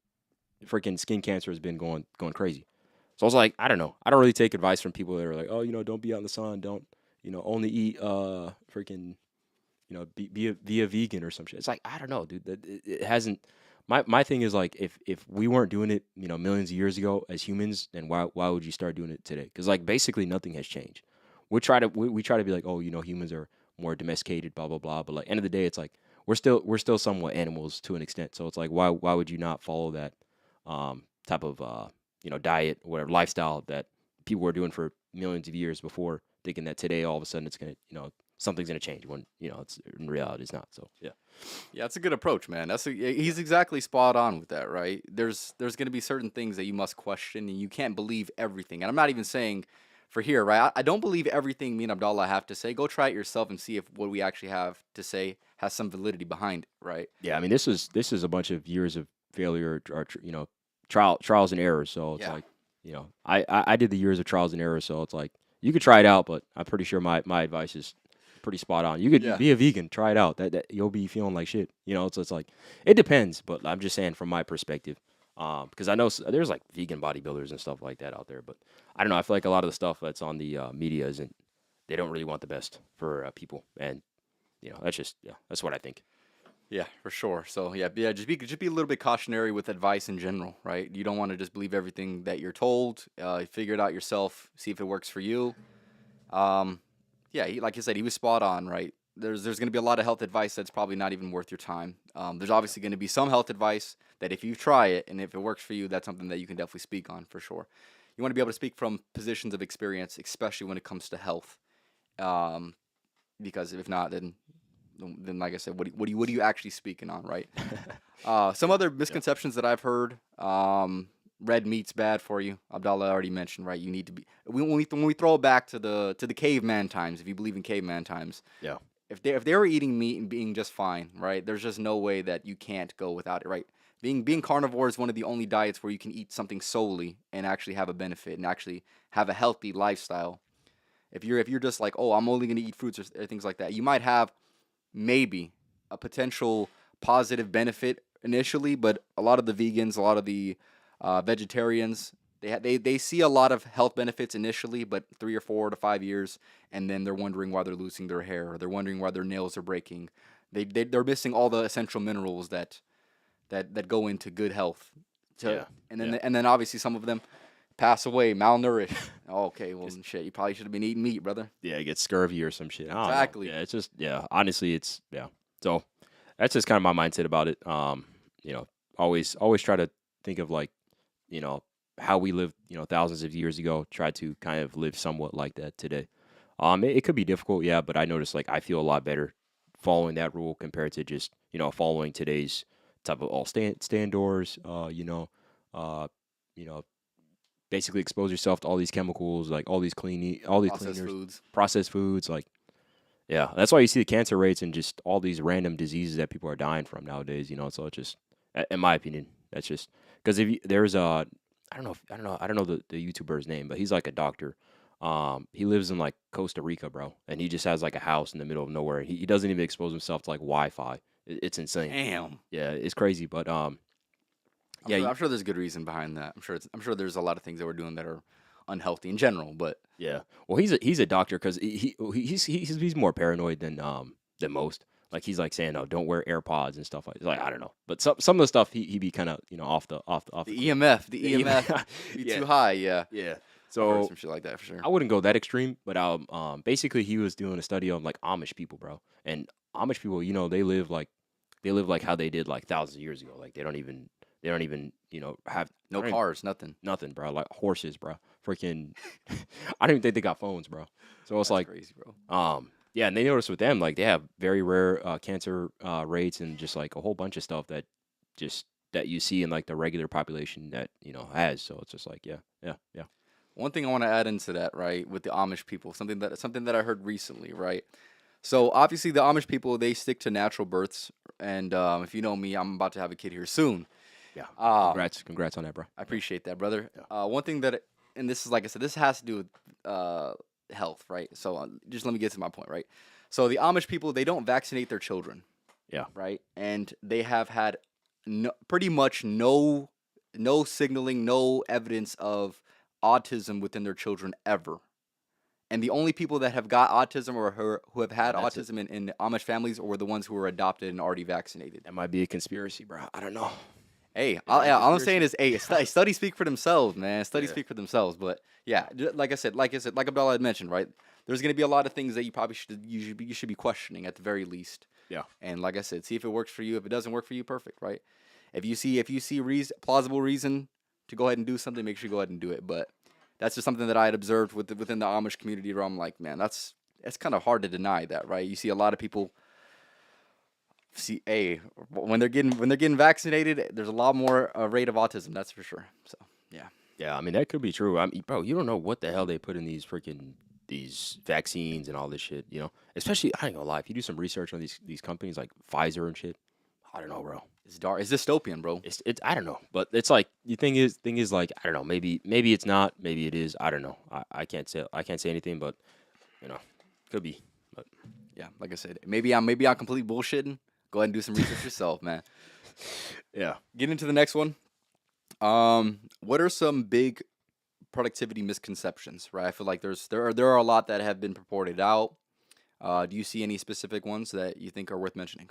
freaking skin cancer has been going crazy. So I was like, I don't know. I don't really take advice from people that are like, oh, don't be out in the sun. Don't, only eat freaking, be a vegan or some shit. It's like, I don't know, dude. That it hasn't. My thing is like, if we weren't doing it, millions of years ago as humans, then why would you start doing it today? Because like basically nothing has changed. We try to be like, oh, humans are more domesticated, blah blah blah. But like end of the day, it's like we're still somewhat animals to an extent. So it's like, why would you not follow that type of diet, whatever lifestyle that people were doing for millions of years before, thinking that today all of a sudden it's gonna something's gonna change when it's in reality it's not. So yeah. Yeah, that's a good approach, man. He's exactly spot on with that, right? There's going to be certain things that you must question, and you can't believe everything. And I'm not even saying for here, right? I don't believe everything me and Abdallah have to say. Go try it yourself and see if what we actually have to say has some validity behind it, right? Yeah, I mean this is a bunch of years of failure or trials and errors. So it's Yeah. like I did the years of trials and errors. So it's like you could try it out, but I'm pretty sure my advice is pretty spot on. You could Yeah. be a vegan, try it out. That you'll be feeling like shit. So it's like it depends, but I'm just saying from my perspective. Because I know there's like vegan bodybuilders and stuff like that out there, but I don't know. I feel like a lot of the stuff that's on the media isn't. They don't really want the best for people, and that's just that's what I think. Yeah, for sure. So yeah, just be a little bit cautionary with advice in general, right? You don't want to just believe everything that you're told. Figure it out yourself. See if it works for you. Um, yeah, like I said, he was spot on, right? There's going to be a lot of health advice that's probably not even worth your time. There's obviously going to be some health advice that if you try it and if it works for you, that's something that you can definitely speak on for sure. You want to be able to speak from positions of experience, especially when it comes to health, um, because if not, then like I said, what are you actually speaking on, right? Some other Yeah. misconceptions that I've heard. Red meat's bad for you. Abdallah already mentioned, right? You need to be when we throw it back to the caveman times. If you believe in caveman times, Yeah. if they were eating meat and being just fine, right? There's just no way that you can't go without it, right? Being carnivore is one of the only diets where you can eat something solely and actually have a benefit and actually have a healthy lifestyle. If you're just like, oh, I'm only gonna eat fruits or things like that, you might have maybe a potential positive benefit initially, but a lot of the vegans, a lot of the vegetarians, they see a lot of health benefits initially, but 3 or 4 to 5 years, and then they're wondering why they're losing their hair, or they're wondering why their nails are breaking. They're missing all the essential minerals that go into good health. Yeah. And then Yeah. obviously some of them pass away malnourished. Oh, okay, well Just shit, you probably should have been eating meat, brother. yeah, get scurvy or some shit. I don't know. Exactly. Yeah, it's just honestly, it's yeah. So that's just kind of my mindset about it. You know, always try to think of like, you know, how we lived, thousands of years ago. Try to kind of live somewhat like that today. It could be difficult, yeah, but I noticed like I feel a lot better following that rule compared to just following today's type of all stand doors. Uh, you know, basically expose yourself to all these chemicals, like all these Processed cleaners, foods. processed foods, like yeah, that's why you see the cancer rates and just all these random diseases that people are dying from nowadays. So it's just, in my opinion, that's just because if you, there's a, I don't know the YouTuber's name, but he's like a doctor. He lives in like Costa Rica, bro, and he just has like a house in the middle of nowhere. He doesn't even expose himself to like Wi-Fi. It's insane. Damn. Yeah, it's crazy, but I'm yeah, sure. I'm sure there's a good reason behind that. I'm sure there's a lot of things that we're doing that are unhealthy in general. But yeah. Well, he's a doctor because he's more paranoid than most. Like he's like saying, "Oh, don't wear AirPods and stuff like." I don't know, but some of the stuff he be kind of off the The cliff. EMF, the The EMF be yeah, too high. Yeah, yeah. I've heard So some shit like that for sure. I wouldn't go that extreme, but basically he was doing a study on like Amish people, bro. And Amish people, they live like how they did like thousands of years ago. Like they don't even have I No don't even, cars, nothing. nothing, bro. Like horses, bro. Freaking, I don't even think they got phones, bro. So it's That's like, crazy, bro. yeah, and they noticed with them like they have very rare cancer rates and just like a whole bunch of stuff just that you see in like the regular population that has. So it's just like yeah. One thing I want to add into that, right, with the Amish people, something that I heard recently, right? So obviously the Amish people they stick to natural births, and if you know me, I'm about to have a kid here soon. Yeah. Um, Congrats on that, bro. I appreciate that, brother. Yeah. One thing that, and this is like I said, this has to do with health, right? So just let me get to my point, right? So the Amish people they don't vaccinate their children, Yeah. right? And they have had pretty much no signaling, no evidence of autism within their children ever. And the only people that have got autism or who have had That's it. autism in Amish families were the ones who were adopted and already vaccinated. That might be a conspiracy, bro. I don't know. Hey, Is that a yeah, all I'm conspiracy? saying is, hey, studies speak for themselves, man. Studies Yeah. speak for themselves. But yeah, like Abdallah had mentioned, right? There's gonna be a lot of things that you probably you should be questioning at the very least. Yeah. And like I said, see if it works for you. If it doesn't work for you, perfect, right? If you see plausible reason to go ahead and do something, make sure you go ahead and do it. But that's just something that I had observed within the Amish community, where I'm like, man, that's kind of hard to deny that, right? You see a lot of people see, hey, when they're getting vaccinated, there's a lot more rate of autism, that's for sure. So yeah, Yeah, I mean that could be true. I mean, bro, you don't know what the hell they put in these vaccines and all this shit. Especially I ain't gonna lie. If you do some research on these companies like Pfizer and shit, I don't know, bro. it's dark. It's dystopian, bro. It's I don't know, but it's like the thing is like I don't know. Maybe it's not. Maybe it is. I don't know. I can't say anything, but could be. But Yeah, like I said, maybe I'm completely bullshitting. Go ahead and do some research yourself, man. yeah, Get into the next one. What are some big productivity misconceptions? Right, I feel like there are a lot that have been purported out. Do you see any specific ones that you think are worth mentioning?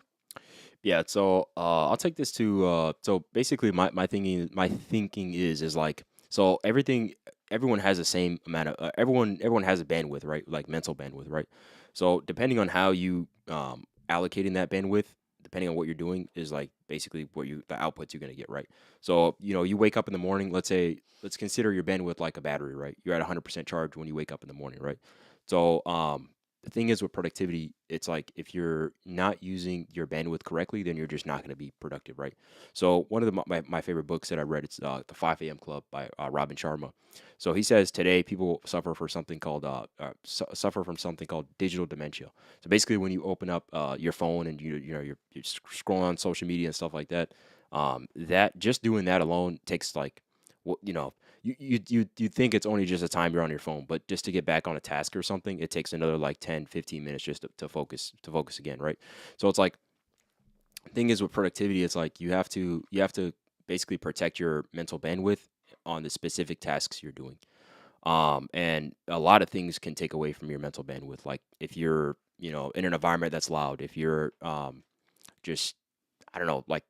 yeah. So I'll take this to so basically my thinking is like so everyone has the same amount of everyone has a bandwidth, right? Like mental bandwidth, right? So depending on how you allocating that bandwidth, depending on what you're doing, is like basically the outputs you're gonna get, right? So you wake up in the morning. Let's consider your bandwidth like a battery, right? You're at 100% charge when you wake up in the morning, right? So the thing is with productivity, it's like if you're not using your bandwidth correctly, then you're just not going to be productive, right? So one of my favorite books that I read, it's the 5 a.m. Club by Robin Sharma. So he says today people suffer from something called digital dementia. So basically, when you open up your phone and you're scrolling on social media and stuff like that, that just doing that alone takes like what you think it's only just a time you're on your phone, but just to get back on a task or something, it takes another like 10, 15 minutes just to focus again, right? So it's like thing is with productivity, it's like you have to basically protect your mental bandwidth on the specific tasks you're doing. And a lot of things can take away from your mental bandwidth. Like if you're, in an environment that's loud, if you're just I don't know, like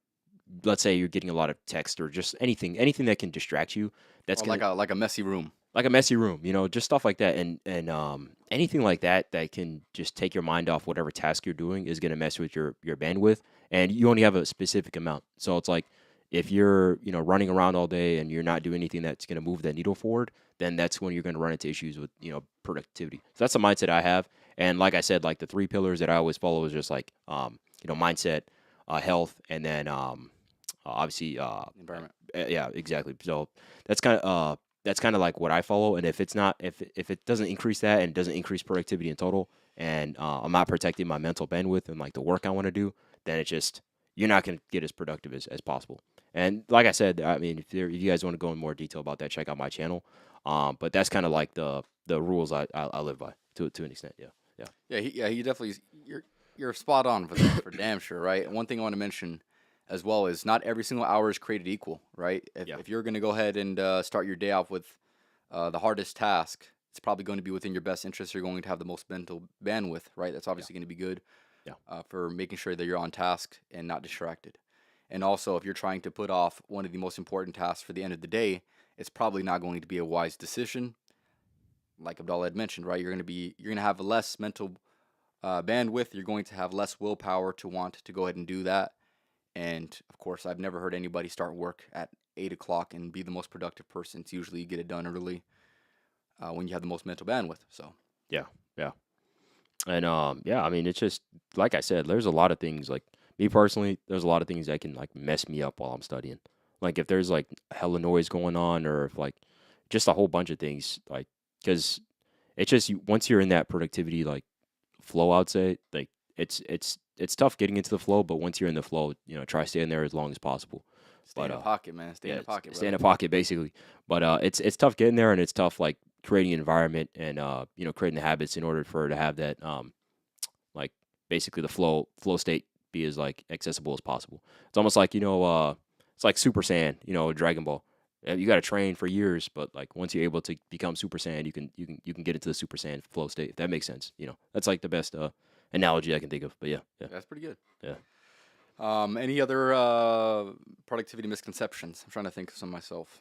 let's say you're getting a lot of text or just anything that can distract you, that's Or gonna like a messy room. like a messy room, just stuff like that, and anything like that that can just take your mind off whatever task you're doing is gonna mess with your bandwidth, and you only have a specific amount. So it's like if you're running around all day and you're not doing anything that's gonna move that needle forward, then that's when you're gonna run into issues with productivity. So that's the mindset I have, and like I said, like the three pillars that I always follow is just like mindset, health, and then obviously Environment. yeah, exactly. So that's kind of like what I follow. And if it doesn't increase that and doesn't increase productivity in total, and I'm not protecting my mental bandwidth and like the work I want to do, then it's just you're not going to get as productive as possible. And like I said, I mean, if you guys want to go in more detail about that, check out my channel. But that's kind of like the rules I live by to an extent. Yeah, yeah, He definitely. You're spot on for that, for damn sure, right? And one thing I want to mention as well is not every single hour is created equal, right? If, yeah, if you're going to go ahead and start your day off with the hardest task, it's probably going to be within your best interest. You're going to have the most mental bandwidth, right? That's yeah, obviously going to be good. Yeah. for making sure that you're on task and not distracted. And also, if you're trying to put off one of the most important tasks for the end of the day, it's probably not going to be a wise decision. Like Abdallah had mentioned, right? You're gonna have less mental bandwidth. You're going to have less willpower to want to go ahead and do that. And of course, I've never heard anybody start work at 8 o'clock and be the most productive person. It's usually you get it done early when you have the most mental bandwidth. So Yeah. Yeah. And yeah, I mean, it's just like I said, there's a lot of things like me personally, there's a lot of things that can like mess me up while I'm studying. Like if there's like hella noise going on or if like just a whole bunch of things like cuz it's just once you're in that productivity like flow, I'd say, like it's tough getting into the flow, but once you're in the flow, try staying there as long as possible. stay But in the pocket, man. Stay in yeah, the pocket, stay in brother. a pocket basically. But it's tough getting there, and it's tough like creating an environment and creating the habits in order for her to have that like basically the flow state be as like accessible as possible. It's almost like it's like Super Saiyan, Dragon Ball. You got to train for years, but like once you're able to become Super Saiyan, you can get into the Super Saiyan flow state. If that makes sense, that's like the best analogy I can think of. But yeah, yeah, That's pretty good. yeah. Any other productivity misconceptions? I'm trying to think of some myself.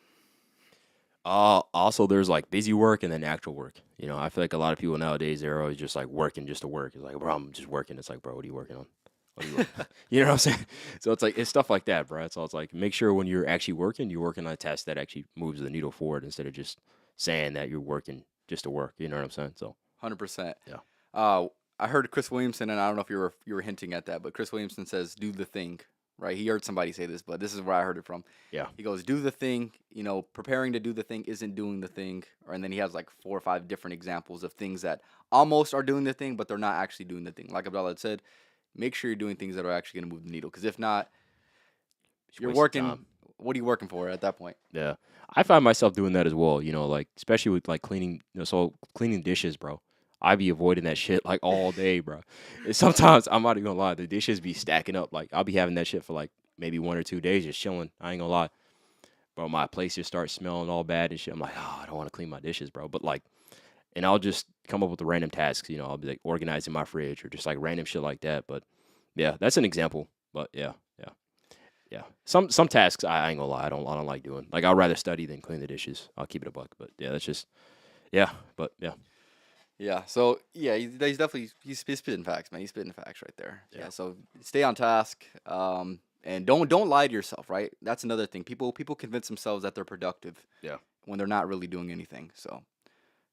Also, there's like busy work and then actual work. I feel like a lot of people nowadays they're always just like working just to work. It's like, bro, I'm just working. It's like, bro, what are you working on? What are you working? You know what I'm saying? So it's like it's stuff like that, bro. So it's like make sure when you're actually working, you're working on a task that actually moves the needle forward instead of just saying that you're working just to work. You know what I'm saying? So 100%. yeah, I heard Chris Williamson, and I don't know if you were hinting at that, but Chris Williamson says, "Do the thing." Right? He heard somebody say this, but this is where I heard it from. yeah, He goes, "Do the thing." Preparing to do the thing isn't doing the thing. And then he has like 4 or 5 different examples of things that almost are doing the thing, but they're not actually doing the thing. Like Abdallah had said, make sure you're doing things that are actually going to move the needle. Because if not, just you're waste of working. time. What are you working for at that point? Yeah, I find myself doing that as well. Like especially with like cleaning, so cleaning dishes, bro. I be avoiding that shit like all day, bro. And sometimes I'm not even gonna lie, the dishes be stacking up. Like I'll be having that shit for like maybe 1 or 2 days just chilling. I ain't gonna lie, bro. My place just starts smelling all bad and shit. I'm like, oh, I don't want to clean my dishes, bro. But like, and I'll just come up with the random tasks. I'll be like organizing my fridge or just like random shit like that. But yeah, that's an example. But yeah, yeah. Yeah, some tasks I ain't gonna lie, I don't like doing. Like I'd rather study than clean the dishes. I'll keep it a buck, but yeah, that's just yeah, but yeah, Yeah. So yeah, he's definitely he's spitting facts, man. He's spitting facts right there. yeah, Yeah. So stay on task. And don't lie to yourself. Right. That's another thing. People convince themselves that they're productive yeah, when they're not really doing anything. So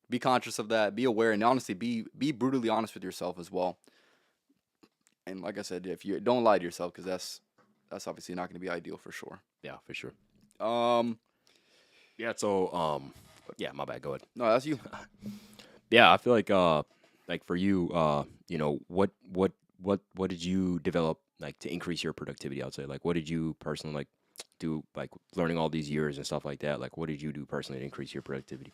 be conscious of that. Be aware, and honestly, be brutally honest with yourself as well. And like I said, if you don't lie to yourself, because that's obviously not going to be ideal for sure. yeah, for sure. Um, Yeah, so yeah, my bad. Go ahead. no, that's you. Yeah, I feel like for you, what did you develop like to increase your productivity? I'd say like what did you personally like do like learning all these years and stuff like that? Like what did you do personally to increase your productivity?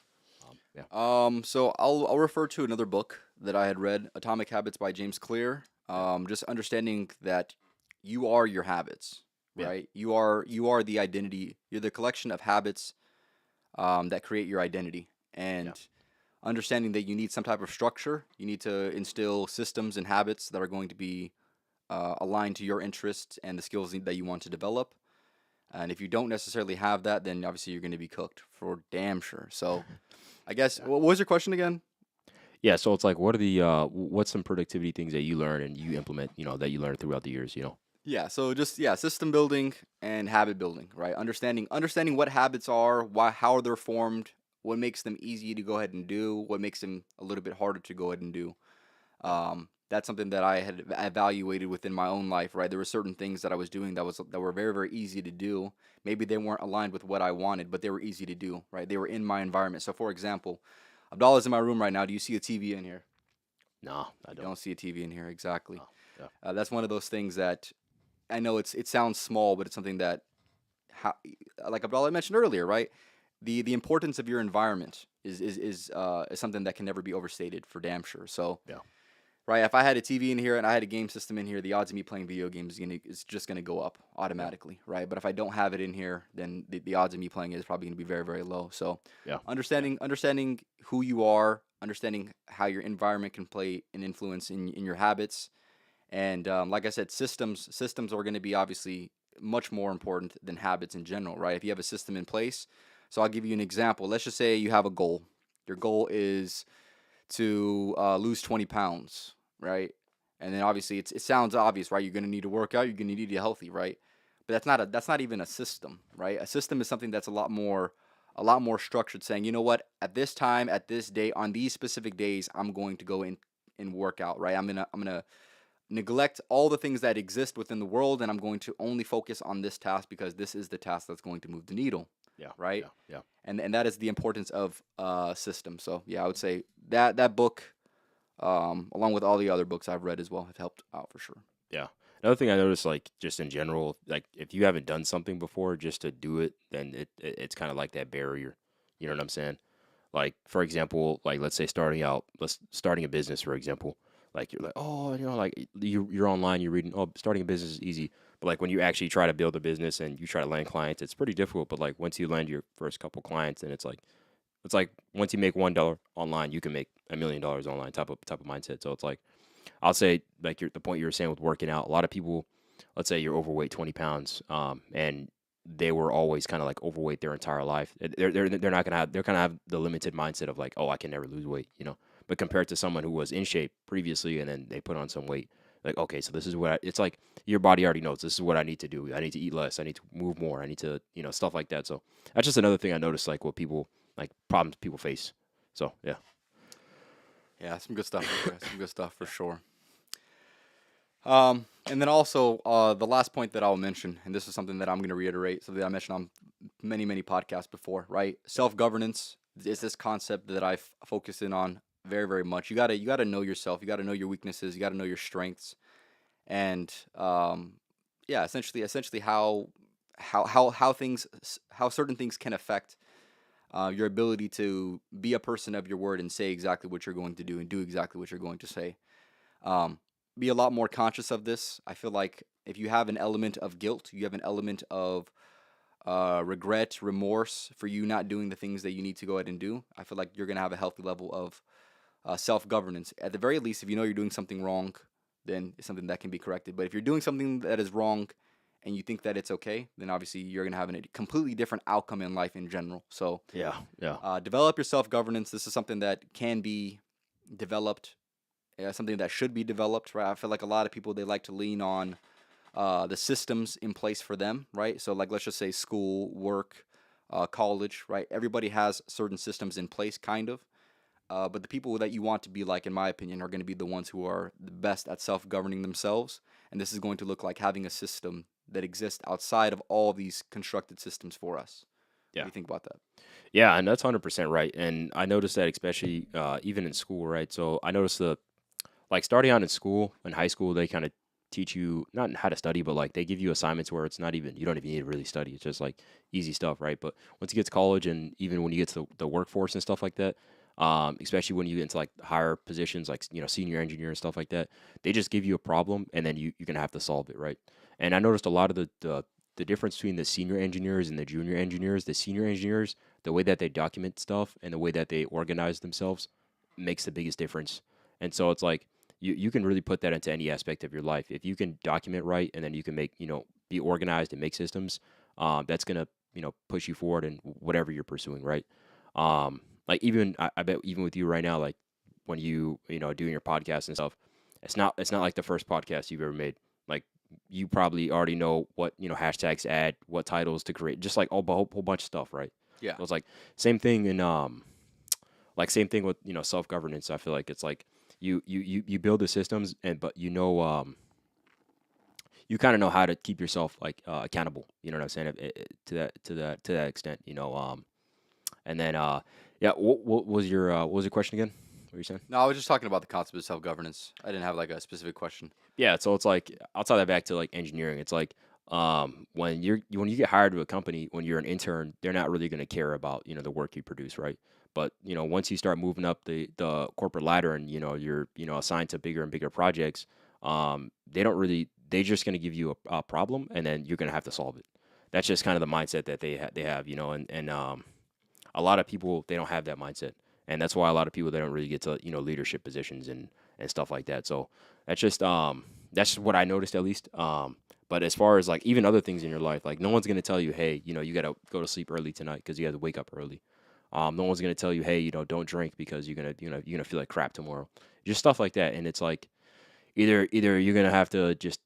Yeah, So I'll refer to another book that I had read, Atomic Habits by James Clear. yeah, Just understanding that you are your habits, yeah, right? You are the identity. You're the collection of habits that create your identity, yeah, and understanding that you need some type of structure. You need to instill systems and habits that are going to be aligned to your interests and the skills that you want to develop. And if you don't necessarily have that, then obviously you're going to be cooked for damn sure. So I guess yeah. what was your question again? Yeah, so it's like, what are the what's some productivity things that you learn and you implement, that you learn throughout the years, Yeah, so just system building and habit building, right? Understanding what habits are, why how they're formed, what makes them easy to go ahead and do, what makes them a little bit harder to go ahead and do. Yeah, That's something that I had evaluated within my own life, right? There were certain things that I was doing that were very, very easy to do. Maybe they weren't aligned with what I wanted, but they were easy to do, right? They were in my environment. So for example, Abdallah's in my room right now. Do you see a TV in here? no, I You don't. don't see a TV in here, exactly. Oh, yeah, That's one of those things that I know it sounds small, but it's something that, how, like Abdallah mentioned earlier, right? The importance of your environment is something that can never be overstated for damn sure. So, yeah, right, if I had a TV in here and I had a game system in here, the odds of me playing video games is just gonna go up yeah, automatically, right? But if I don't have it in here, then the odds of me playing it is probably gonna be very, very low. So, yeah, yeah, understanding who you are, understanding how your environment can play an influence in your habits, And like I said, systems are going to be obviously much more important than habits in general, right? If you have a system in place, so I'll give you an example. Let's just say you have a goal. Your goal is to lose 20 pounds, right? And then obviously it sounds obvious, right? You're going to need to work out. You're going to need to be healthy, right? But that's not even a system, right? A system is something that's a lot more structured, saying, you know what, at this time, at this day, on these specific days, I'm going to go in and work out, right? I'm gonna neglect all the things that exist within the world, and I'm going to only focus on this task because this is the task that's going to move the needle, Yeah, right? yeah, yeah, And that is the importance of system. So yeah, I would say that book, along with all the other books I've read as well, have helped out for sure. yeah. Another thing I noticed, like just in general, like if you haven't done something before, just to do it, then it's kind of like that barrier. You know what I'm saying? Like for example, like let's say starting a business, for example. Like you're like, oh, like you're online, you're reading, oh, starting a business is easy. But like when you actually try to build a business and you try to land clients, it's pretty difficult. But like once you land your first couple clients, then it's like once you make $1 online, you can make $1 million online type of mindset. So it's like I'll say like the point you were saying with working out. A lot of people, let's say you're overweight 20 pounds, and they were always kind of like overweight their entire life. They're not gonna have they're gonna have the limited mindset of like, oh, I can never lose weight. But compared to someone who was in shape previously and then they put on some weight, like okay, so this is it's like your body already knows this is what I need to do. I need to eat less. I need to move more. I need to stuff like that. So that's just another thing I noticed, like what people like problems people face. So yeah, Yeah, some good stuff. Some good stuff for yeah, sure. And then also the last point that I'll mention, and this is something that I'm going to reiterate, something that I mentioned on many podcasts before, right? Self governance is this concept that I've focused in on very much. You gotta know yourself. You gotta know your weaknesses. You gotta know your strengths, and yeah, essentially how certain things can affect your ability to be a person of your word and say exactly what you're going to do and do exactly what you're going to say. um, be a lot more conscious of this. I feel like if you have an element of guilt, you have an element of regret, remorse for you not doing the things that you need to go ahead and do. I feel like you're going to have a healthy level of self governance. At the very least, if you know you're doing something wrong, then it's something that can be corrected. But if you're doing something that is wrong and you think that it's okay, then obviously you're going to have a completely different outcome in life in general. So yeah, yeah. develop your self governance. This is something that can be developed, something that should be developed, right? I feel like a lot of people, they like to lean on the systems in place for them, right? So like let's just say school, work, college, right? Everybody has certain systems in place, kind of. But the people that you want to be like, in my opinion, are going to be the ones who are the best at self-governing themselves. And this is going to look like having a system that exists outside of all of these constructed systems for us. What do Yeah. you think about that? Yeah, and that's 100% right. And I noticed that especially even in school, right? So I noticed like starting out in school, in high school, they kind of teach you not how to study, but like they give you assignments where it's not even, you don't even need to really study. It's just like easy stuff, right? But once you get to college and even when you get to the workforce and stuff like that, especially when you get into like higher positions, like, senior engineer and stuff like that, they just give you a problem and then you're going to have to solve it, right? And I noticed a lot of the difference between the senior engineers and the junior engineers. The senior engineers, the way that they document stuff and the way that they organize themselves makes the biggest difference. And so it's like you can really put that into any aspect of your life. If you can document right and then you can make, be organized and make systems, that's gonna, push you forward in whatever you're pursuing, right? Like even I bet even with you right now, like when doing your podcast and stuff, it's not like the first podcast you've ever made. Like you probably already know what hashtags to add, what titles to create, just like a whole bunch of stuff, right? Yeah. So it's like same thing in same thing with self governance. I feel like it's like you build the systems and but you kind of know how to keep yourself like accountable. You know what I'm saying? To that extent, and then yeah. What was your question again? What were you saying? No, I was just talking about the concept of self-governance. I didn't have like a specific question. Yeah, so it's like I'll tie that back to like engineering. It's like when you get hired to a company when you're an intern, they're not really going to care about the work you produce, right? But once you start moving up the corporate ladder and you're assigned to bigger and bigger projects, they don't really they're just going to give you a problem and then you're going to have to solve it. That's just kind of the mindset that they have, and a lot of people they don't have that mindset, and that's why a lot of people they don't really get to leadership positions and stuff like that. So that's just That's what I noticed at least. But as far as like even other things in your life, like no one's gonna tell you, hey, you gotta go to sleep early tonight because you have to wake up early. No one's gonna tell you, hey, don't drink because you're gonna feel like crap tomorrow. Just stuff like that, and it's like either you're gonna have to just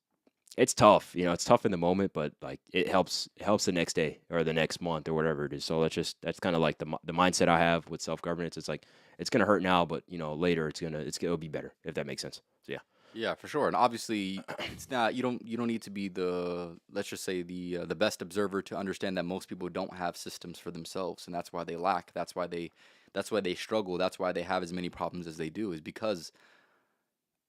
it's tough, it's tough in the moment, but like it helps the next day or the next month or whatever it is. So that's kind of like the mindset I have with self governance. It's like it's gonna hurt now, but later it'll be better if that makes sense. So yeah, Yeah, for sure. And obviously, it's not you don't need to be the, let's just say, the best observer to understand that most people don't have systems for themselves, and that's why they lack. That's why they struggle. That's why they have as many problems as they do, is because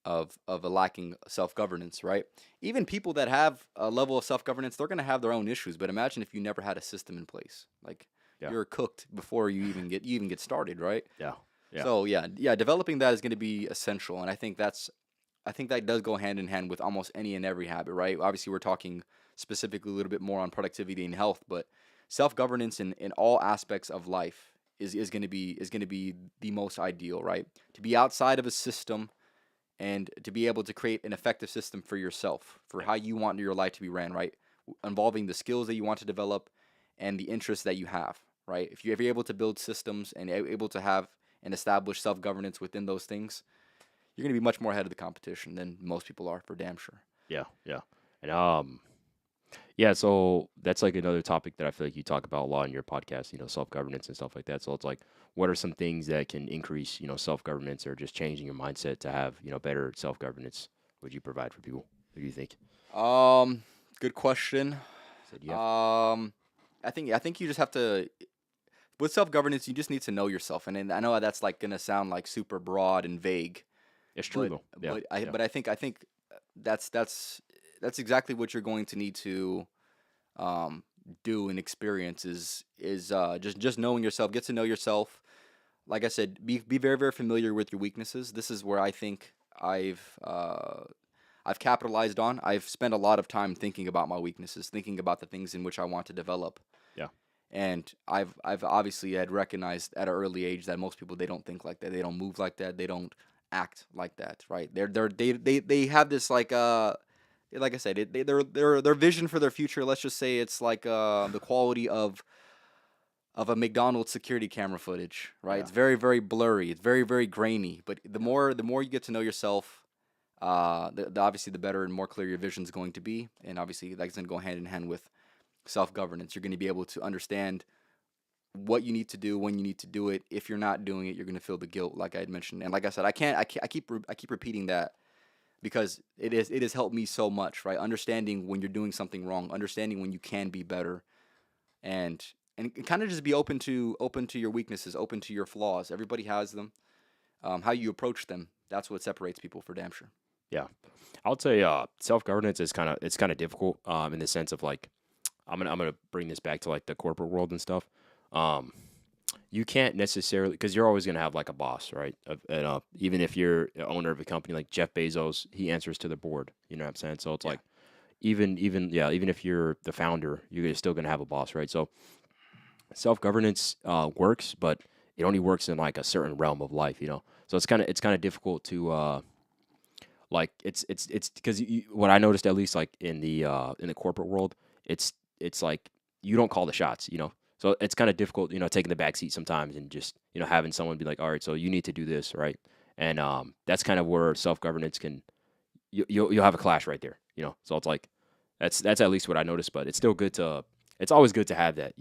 of a lacking self governance, right? Even people that have a level of self governance, they're gonna have their own issues. But imagine if you never had a system in place, like yeah, you're cooked before you even get started, right? yeah, yeah, So yeah, developing that is going to be essential, and I think that does go hand in hand with almost any and every habit, right? Obviously, we're talking specifically a little bit more on productivity and health, but self governance in all aspects of life is going to be the most ideal, right? To be outside of a system and to be able to create an effective system for yourself, for yeah, how you want your life to be ran, right? Involving the skills that you want to develop and the interests that you have, right? If you're able to build systems and able to have and establish self governance within those things, you're going to be much more ahead of the competition than most people are, for damn sure. yeah, yeah. And yeah, so that's like another topic that I feel like you talk about a lot in your podcast, self governance and stuff like that. So it's like, what are some things that can increase, self governance or just changing your mindset to have, better self governance? Would you provide for people? What do you think? Um, Good question. Said you have. Um, I think you just have to, with self governance, you just need to know yourself, and I know that's like gonna sound like super broad and vague, It's true but though. Yeah, but I yeah, but I think that's exactly what you're going to need to um, do and experience is just knowing yourself. Get to know yourself. Like I said, be very very familiar with your weaknesses. This is where I think I've capitalized on. I've spent a lot of time thinking about my weaknesses, thinking about the things in which I want to develop, yeah, and I've obviously had recognized at an early age that most people, they don't think like that, they don't move like that, they don't act like that, right? They have this like I said, their vision for their future. Let's just say it's like the quality of a McDonald's security camera footage, right? yeah, It's very very blurry. It's very very grainy. But the yeah, more the more you get to know yourself, obviously the better and more clear your vision is going to be, and obviously that's going to go hand in hand with self governance. You're going to be able to understand what you need to do when you need to do it. If you're not doing it, you're going to feel the guilt, like I had mentioned. And like I said, I keep repeating that because it has helped me so much, right? Understanding when you're doing something wrong, understanding when you can be better, and and kind of just be open to your weaknesses, open to your flaws. Everybody has them. How you approach them, that's what separates people, for damn sure. yeah. I would say self governance is kind of difficult in the sense of like I'm gonna bring this back to like the corporate world and stuff. Um, you can't necessarily because you're always gonna have like a boss, right? And even if you're the owner of a company like Jeff Bezos, he answers to the board. You know what I'm saying? So it's Yeah. like even if you're the founder, you're still gonna have a boss, right? So self governance works, but it only works in like a certain realm of life, So it's kind of difficult to like it's because what I noticed at least like in the corporate world, it's like you don't call the shots, So it's kind of difficult, taking the back seat sometimes and just having someone be like, all right, so you need to do this, right? And that's kind of where self governance can you'll have a clash right there, So it's like that's at least what I noticed, but it's still good to it's always good to have that,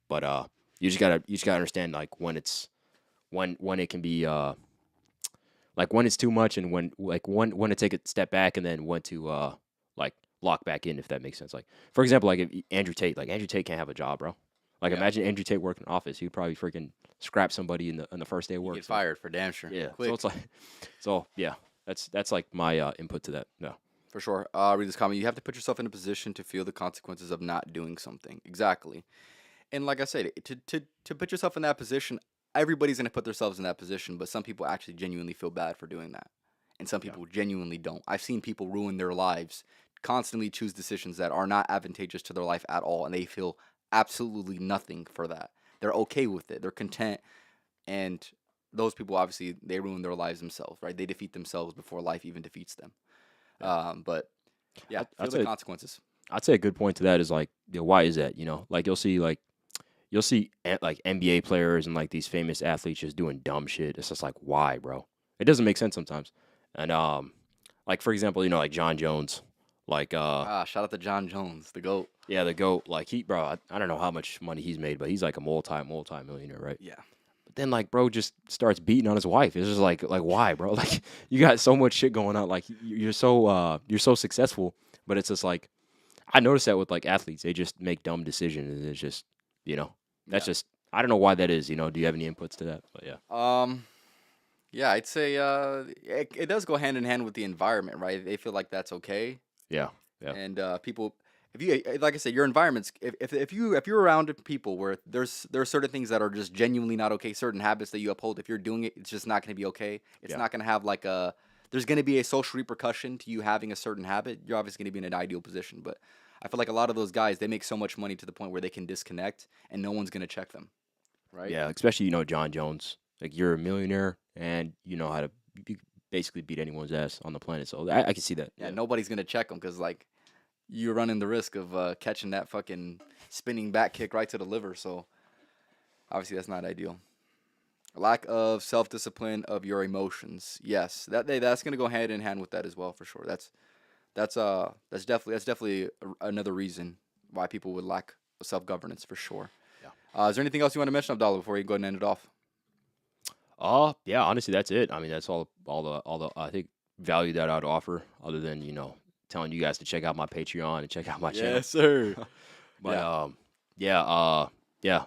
But you just gotta understand like when it can be like when it's too much and when to take a step back and then when to like lock back in if that makes sense. Like for example, like if Andrew Tate can't have a job, bro. Like Yeah. imagine Andrew Tate working in office, he'd probably freaking scrap somebody in the first day of You work. get So fired, for damn sure. yeah, so Quick. it's like so yeah, that's like my input to that. No, For sure. Read this comment. You have to put yourself in a position to feel the consequences of not doing something. Exactly. And like I said, to put yourself in that position, everybody's going to put themselves in that position, but some people actually genuinely feel bad for doing that. And some yeah, people genuinely don't. I've seen people ruin their lives, constantly choose decisions that are not advantageous to their life at all, and they feel absolutely nothing for that. They're okay with it. They're content, and those people obviously they ruin their lives themselves, right? They defeat themselves before life even defeats them. But yeah, I'd feel the say consequences. I'd say a good point to that is like, why is that? Like you'll see like NBA players and like these famous athletes just doing dumb shit. It's just like, why, bro? It doesn't make sense sometimes. And like for example, like John Jones, like Shout out to John Jones, the GOAT. yeah, the GOAT. Like bro, I don't know how much money he's made, but he's like a multi-millionaire, right? Yeah. But then like bro just starts beating on his wife. It's just like why, bro? Like you got so much shit going on. Like you're so successful, but it's just like I noticed that with like athletes, they just make dumb decisions, and it's just that's Yeah. just I don't know why that is. Do you have any inputs to that? But yeah, Yeah, I'd say it does go hand in hand with the environment, right? They feel like that's okay, yeah, yeah, and people, if you like I said, your environment's if you're around people where there are certain things that are just genuinely not okay, certain habits that you uphold. If you're doing it, it's just not going to be okay. It's yeah, not going to have like a there's going to be a social repercussion to you having a certain habit. You're obviously going to be in an ideal position, but I feel like a lot of those guys they make so much money to the point where they can disconnect and no one's going to check them, right? yeah. Especially John Jones. Like you're a millionaire, and you know how to you basically beat anyone's ass on the planet. So I can see that. Yeah, nobody's going to check them because like you're running the risk of catching that fucking spinning back kick right to the liver. So obviously that's not ideal. Lack of self-discipline of your emotions. Yes, that's gonna go hand in hand with that as well for sure. That's definitely another reason why people would lack self-governance for sure. Yeah. Is there anything else you want to mention, Abdallah, before you go ahead and end it off? Yeah. Honestly, that's it. I mean, that's all the I think value that I'd offer, other than telling you guys to check out my Patreon and check out my channel. Yes, sir. But yeah,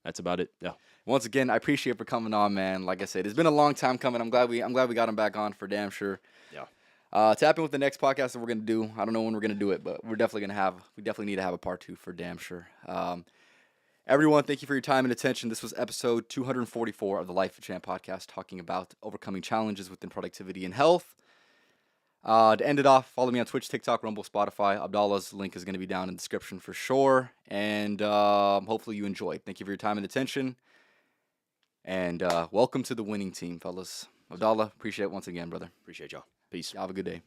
that's about it. Yeah. Once again, I appreciate you for coming on, man. Like I said, it's been a long time coming. I'm glad we got him back on for damn sure. Yeah. Tap in with the next podcast that we're gonna do. I don't know when we're gonna do it, but we definitely need to have a part 2 for damn sure. Everyone, thank you for your time and attention. This was episode 244 of the Life of Champ podcast, talking about overcoming challenges within productivity and health. To end it off, follow me on Twitch, TikTok, Rumble, Spotify. Abdallah's link is going to be down in the description for sure. And hopefully you enjoyed. Thank you for your time and attention. And welcome to the winning team, fellas. Abdallah, appreciate it once again, brother. Appreciate y'all. Peace. Have a good day.